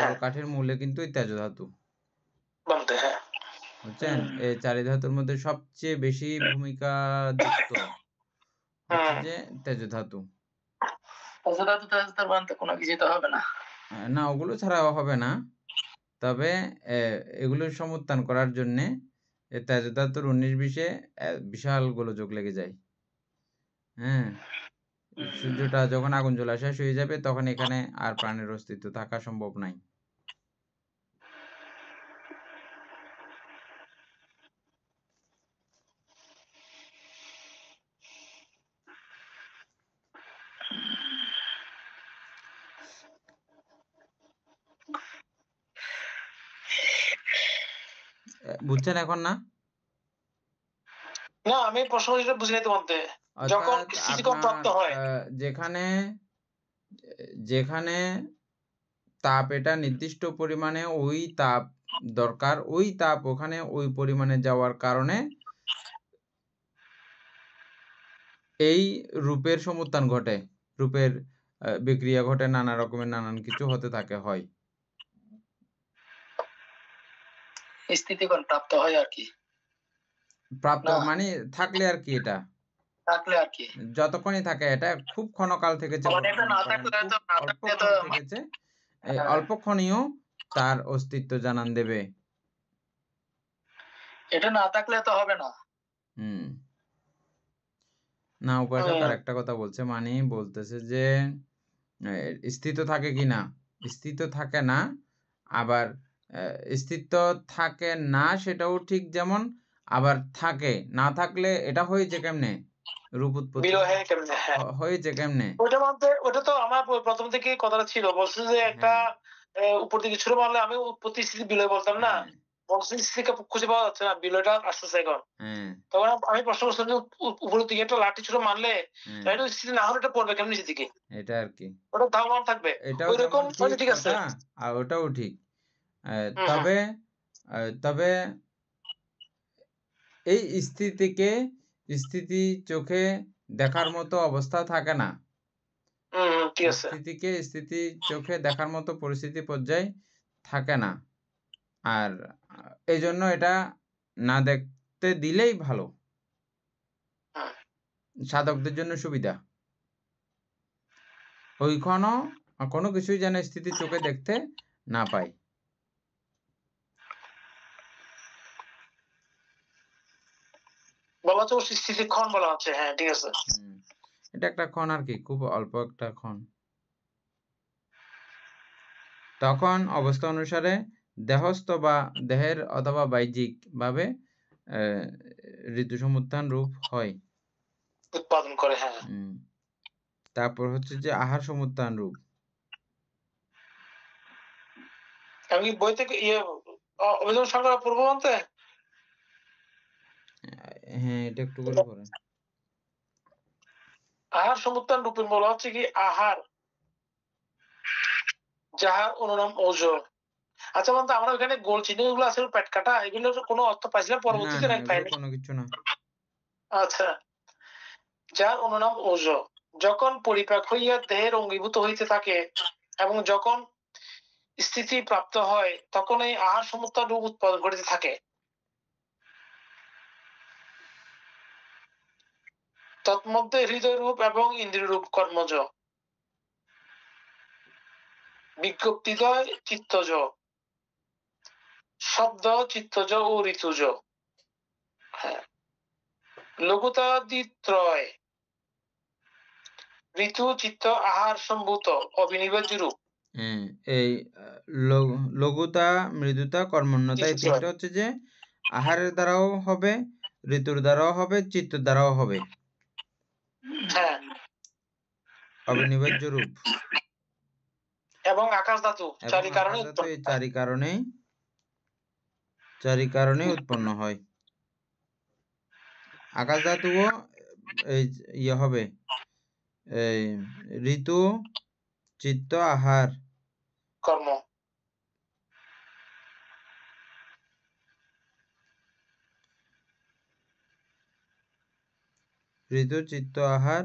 কলকাঠির মূলে কিন্তু এই তেজধাতু, বুঝছেন? এই চারি ধাতুর মধ্যে সবচেয়ে বেশি ভূমিকা যুক্ত হচ্ছে যে তেজধাতু। কোনো কিছু তো হবে না, না ওগুলো ছাড়াও হবে না, তবে এগুলো সমুত্থান করার জন্যে তেজধাতুর 19-20-এ বিশাল গোলযোগ লেগে যায়। হ্যাঁ, সূর্যটা যখন আগুন জ্বলা শেষ হয়ে যাবে তখন এখানে আর প্রাণের অস্তিত্ব থাকা সম্ভব নাই। বুঝছেন এখন? না না আমি প্রশ্ন বুঝি নাই তোমার যখন স্থিতিকোণ প্রাপ্ত হয় যেখানে তাপ এটা নির্দিষ্ট পরিমাণে ওই তাপ দরকার, ওই তাপ ওখানে ওই পরিমাণে যাওয়ার কারণে এই রূপের সমুত্থান ঘটে, রূপের বিক্রিয়া ঘটে, নানা রকমের নানান কিছু হতে থাকে, হয় স্থিতিকোণ প্রাপ্ত হয় আর কি, প্রাপ্ত মানে থাকলে আর কি, এটা থাকলে আর কি, যতক্ষণই থাকে, এটা খুব ক্ষণকাল থেকেছে, অল্পক্ষণ থেকেছে, অল্পক্ষণীয় তার অস্তিত্ব জানান দেবে। এটা না থাকলে তো হবে না। না উপাসক আর একটা কথা বলছে, মানে বলতেছে যে স্থিত থাকে কিনা, স্থিত থাকে না, আবার স্থিত থাকে না সেটাও ঠিক, যেমন আবার থাকে না থাকলে এটা হয়েছে কেমনে, রূপ উৎপত্তি বিলয় হয় কেমনে? হ্যাঁ, হয়েছে কেমনে? ওটা তো আমার প্রথম থেকে কথাটা ছিল, বলছে যে একটা উপর দিকে ছুড়ে মারলে আমি উৎপত্তি স্থিতি বিলয় বলতাম না, হ্যাঁ, বংশী স্থিতিকে খুঁজে পাওয়া যাচ্ছে না, বিলয়টা আসতেছে এখন। হ্যাঁ, তখন আমি প্রশ্ন করছিলাম যে উপরের দিকে একটা লাঠি ছুড়ে মারলে হ্যাঁ, এটা স্থিতি না হলে এটা পড়বে কেমন নিচের দিকে, এটা আর কি, ওটা ধারণা থাকবে এটাও ওই রকম। যেমন ঠিক ঠিক আছে। কথা আর ওটাও ঠিক। হুম, তবে তবে এই স্থিতি চোখে দেখার মতো অবস্থা থাকে না। ঠিক আছে। স্থিতি চোখে দেখার মতো পরিস্থিতি পর্যায়ে থাকে না। আর এই জন্য এটা না দেখতে দিলেই ভালো, হুম, সাধকদের জন্য সুবিধা। ওইখানেও কোনো কিছুই যেন স্থিতি চোখে দেখতে না পায়। বলা হচ্ছে স্থিতিক্ষণ বলা হচ্ছে। হ্যাঁ, ঠিক আছে। এটা একটা ক্ষণ আর কি, খুব অল্প একটা ক্ষণ। তখন অবস্থা অনুসারে দেহস্থ বা দেহের অথবা বাহ্যিক ভাবে ঋতু সমুত্থান রূপ হয়, উৎপাদন করে। হ্যাঁ, তারপর হচ্ছে যে আহার সমুত্থান রূপ। আমি বই থেকে অভিযোগ সংগ্রহ পূর্ব বলতে। হ্যাঁ, এটা একটু করে পড়েন। আহার সমুত্থান রূপে বলা হচ্ছে কি আহার যাহার অনুনাম ওজন। আচ্ছা বলতো, আমরা ওখানে গোল চিহ্ন গুলো আছে পেট কাটা, এগুলোর কোনো অর্থ পাইছিলাম না, পরবর্তীতে না, নাকি এগুলো পাইনি? কোনো কিছু না। আচ্ছা, যার অনুনাম ওজ, যখন পরিপাক হইয়া দেহের অঙ্গীভূত হইতে থাকে এবং যখন স্থিতি প্রাপ্ত হয় তখন এই আহার সমুত্থান রূপ উৎপাদন করিতে থাকে। তন্মধ্যে হৃদয় রূপ এবং ইন্দ্রিয় রূপ কর্মজ, বিজ্ঞপ্তিদয় চিত্তজ, শব্দ চিত্তজ ও ঋতুজ। হ্যাঁ, লঘুতাদিত্রয় ঋতু চিত্ত আহার সম্ভূত অবিনিবার্য রূপ। এই লঘুতা, মৃদুতা, কর্মণ্যতা, এই তিনটা হচ্ছে যে আহারের দ্বারাও হবে, ঋতুর দ্বারাও হবে, চিত্তের দ্বারাও হবে, হ্যাঁ, অবিনিবার্য রূপ। এবং আকাশ ধাতু এবং চারি কারণে আকাশ ধাতু এই চারি কারণেই উৎপন্ন হয়। আকাশ ধাতুও এই ইয়ে হবে, এই ঋতু, চিত্ত, আহার, কর্ম। ঋতু, চিত্ত, আহার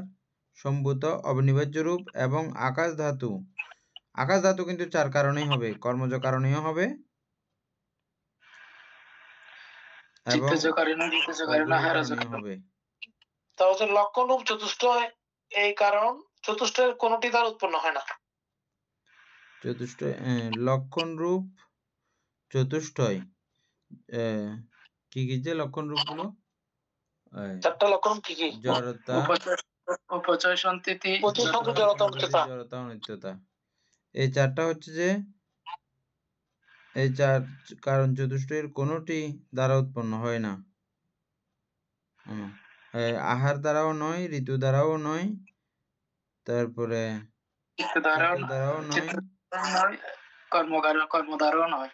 সম্ভূত অবিনিবার্য রূপ। এবং আকাশ ধাতু কিন্তু চার কারণেই হবে, কর্মজ কারণেও হবে এবং কারণেও হবে। তাহলে লক্ষণ রূপ চতুষ্টয়, এই কারণ চতুষ্টের কোনটি দ্বারা উৎপন্ন হয় না। লক্ষণ রূপ চতুষ্টয়, কি কি যে লক্ষণ রূপ গুলো, চারটা লক্ষণ কি কি? জড়তা, উপচয় সন্ততি, জড়তা, অনিত্যতা। এই চারটা হচ্ছে যে এই চার কারণ চতুষ্টয়ের কোনটি দ্বারা উৎপন্ন হয় না। আহার দ্বারাও নয়, ঋতু দ্বারাও নয়, তারপরে দ্বারাও নয়, কর্ম দ্বারাও নয়।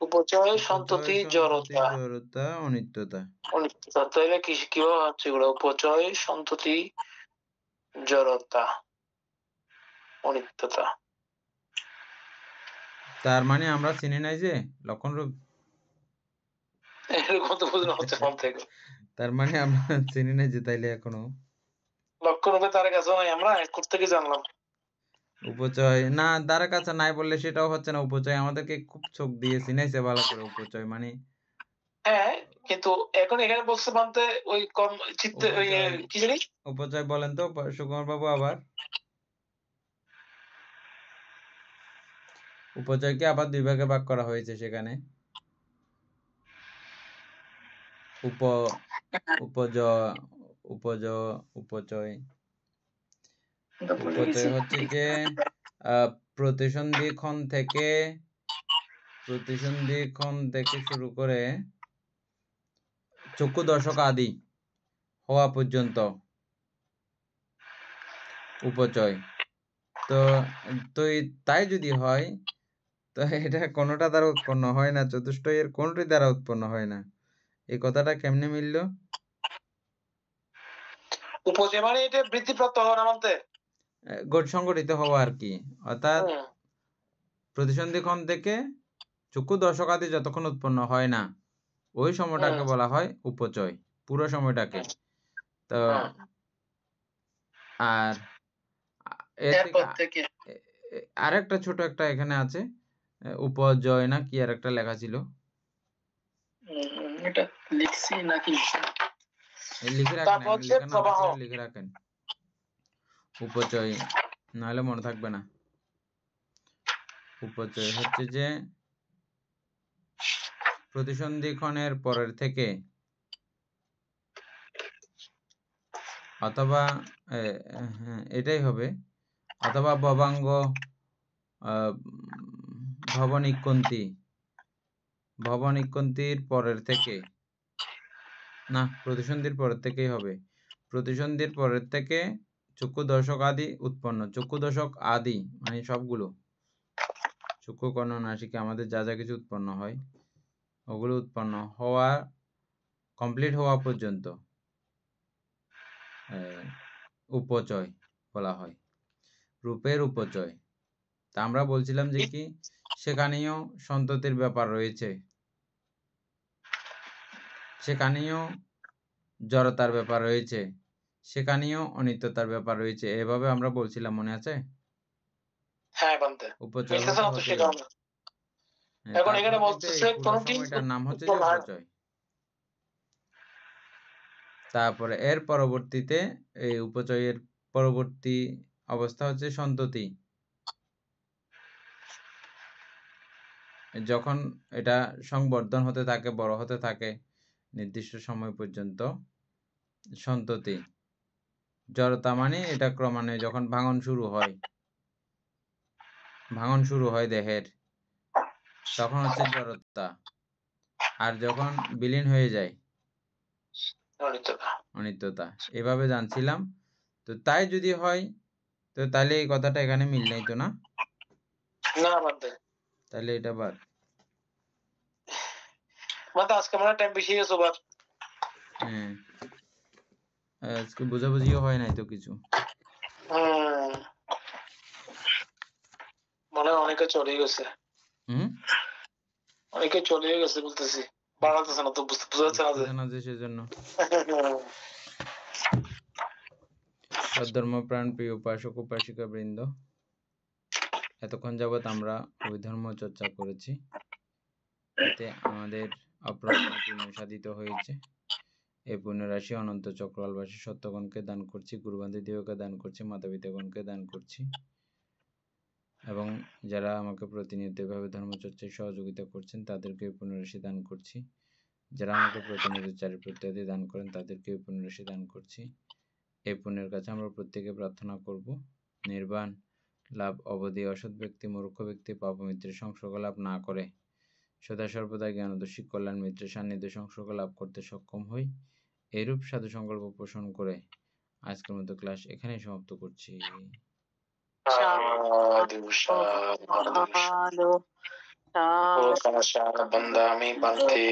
উপচয় সন্ততি জড়তা, জড়তা, অনিত্যতা। অনিত্যতা। তাহলে কিভাবে হচ্ছে এগুলো? উপচয় সন্ততি জড়তা অনিত্যতা। তার মানে আমরা চিনি নাই যে লক্ষণ রূপ, এরকম তো বোঝানো হচ্ছে মন থেকে। তার মানে আমরা চিনি নাই যে, তাইলে এখনো লক্ষণ রূপে তার কাছে নাই, আমরা কোথেকে জানলাম? উপচয় না, দ্বারা কাছে নাই বললে সেটাও হচ্ছে না। উপচয় আমাদেরকে খুব চোখ দিয়ে চিনাইছে ভালো করে। উপচয় মানে হ্যাঁ, কিন্তু এখন এখানে বলছে মানতে ওই কর্ম চিত্তে ওই কি জানি উপচয় বলেন তো সুকুমার বাবু। আবার উপচয়কে আবার দুই ভাগে ভাগ করা হয়েছে সেখানে। উপচয় হচ্ছে যে প্রতিসন্ধি ক্ষণ থেকে প্রতিসন্ধিক্ষণ থেকে শুরু করে চক্ষু দর্শক আদি হওয়া পর্যন্ত উপচয়। তো তো তাই যদি হয়, তো এটা কোনোটা দ্বারা উৎপন্ন হয় না, চতুষ্টয়ের কোনটি দ্বারা উৎপন্ন হয় না। এই কথাটা কেমনে মিলল? উপচয় মানে এটা বৃদ্ধিপ্রাপ্ত হওয়া না মানতে সংগঠিত হওয়া আর কি। অর্থাৎ প্রতিসন্ধিক্ষণ থেকে চক্ষু দর্শক আদি যতক্ষণ উৎপন্ন হয় না, ওই সময়টাকে বলা হয় উপচয়, পুরো সময়টাকে। তো আর এর থেকে আরেকটা ছোট একটা এখানে আছে, উপজয় না কি আর একটা লেখা ছিল, এটা লিখছি নাকি লিখে রাখেন, লিখে রাখেন উপচয়, নাহলে মনে থাকবে না। উপচয় হচ্ছে যে প্রতিসন্ধিক্ষণের পরের থেকে অথবা এটাই হবে, অথবা ভবাঙ্গ ভবনিকন্তির পরের থেকে, না প্রতিসন্ধির পরের থেকেই হবে। প্রতিসন্ধির পরের থেকে চক্ষু দর্শক আদি উৎপন্ন, চক্ষু দর্শক আদি মানে সবগুলো, চক্ষু কর্ণ নাসিকা আমাদের যা যা কিছু উৎপন্ন হয় ওগুলো উৎপন্ন হওয়া কমপ্লিট হওয়া পর্যন্ত উপচয় বলা হয়, রূপের উপচয়। তা আমরা বলছিলাম যে কি সেখানেও সন্ততির ব্যাপার রয়েছে, সেখানেও জড়তার ব্যাপার রয়েছে, সেখানেও অনিত্যতার ব্যাপার রয়েছে, এভাবে আমরা বলছিলাম, মনে আছে? হ্যাঁ বানতে উপচয় এখন এখানে বলতেছে কোনটি সময়টার নাম হচ্ছে যে উপচয়। তারপরে এর পরবর্তীতে এই উপচয়ের পরবর্তী অবস্থা হচ্ছে সন্ততি। যখন এটা সংবর্ধন হতে থাকে, বড় হতে থাকে নির্দিষ্ট সময় পর্যন্ত, সন্ততি। জড়তা মানে এটা ক্রমান্বয়ে যখন ভাঙন শুরু হয় দেহের, তখন হচ্ছে জড়তা। আর যখন বিলীন হয়ে যায় অনিত্যতা। এভাবে জানছিলাম। তো তাই যদি হয়, তো তাহলে এই কথাটা এখানে মিল নেই তো, না? তাহলে এটা বাদ। আজকে আমার টাইম বেশি গেছে বাদ। হ্যাঁ, আজকে বোঝাবুঝিও হয় নাই তো কিছু। মনে হয় অনেকে চলে গেছে। অনেকে চলে গেছে বলতেছি, বাড়াতেছে না তো, বোঝা যাচ্ছে না যে সেজন্য। সদ্ধর্মপ্রাণ প্রিয় উপাসক উপাসিকা বৃন্দ, এতক্ষণ যাবৎ আমরা অভিধর্ম চর্চা করেছি, এতে আমাদের অপ্রাপ্য পুণ্য সাধিত হয়েছে। এই পুণ্যরাশি অনন্ত চক্রবালবাসী সত্যগণকে দান করছি, গুরুবান্ধী দেবকে দান করছি, মাতা পিতাগণকে দান করছি, এবং যারা আমাকে প্রতিনিয়ত এভাবে ধর্মচর্চায় সহযোগিতা করছেন তাদেরকে এই পুণ্যরাশি দান করছি। যারা আমাকে প্রতিনিয়ত চারিত্র ইত্যাদি দান করেন তাদেরকে এই পুণ্যরাশি দান করছি। এই পুণ্যের কাছে আমরা প্রত্যেকে প্রার্থনা করব নির্বাণ লাভ অবধি অসৎ ব্যক্তি, মূর্খ ব্যক্তি পাপমিত্রের সংসর্গ লাভ না করে সদা সর্বদা জ্ঞানদর্শী কল্যাণ মিত্রের সান্নিধ্য সংসর্গ লাভ করতে সক্ষম হই। এইরূপ সাধু সংকল্প পোষণ করে আজকের মতো ক্লাস এখানেই সমাপ্ত করছি। বন্দামি বন্তে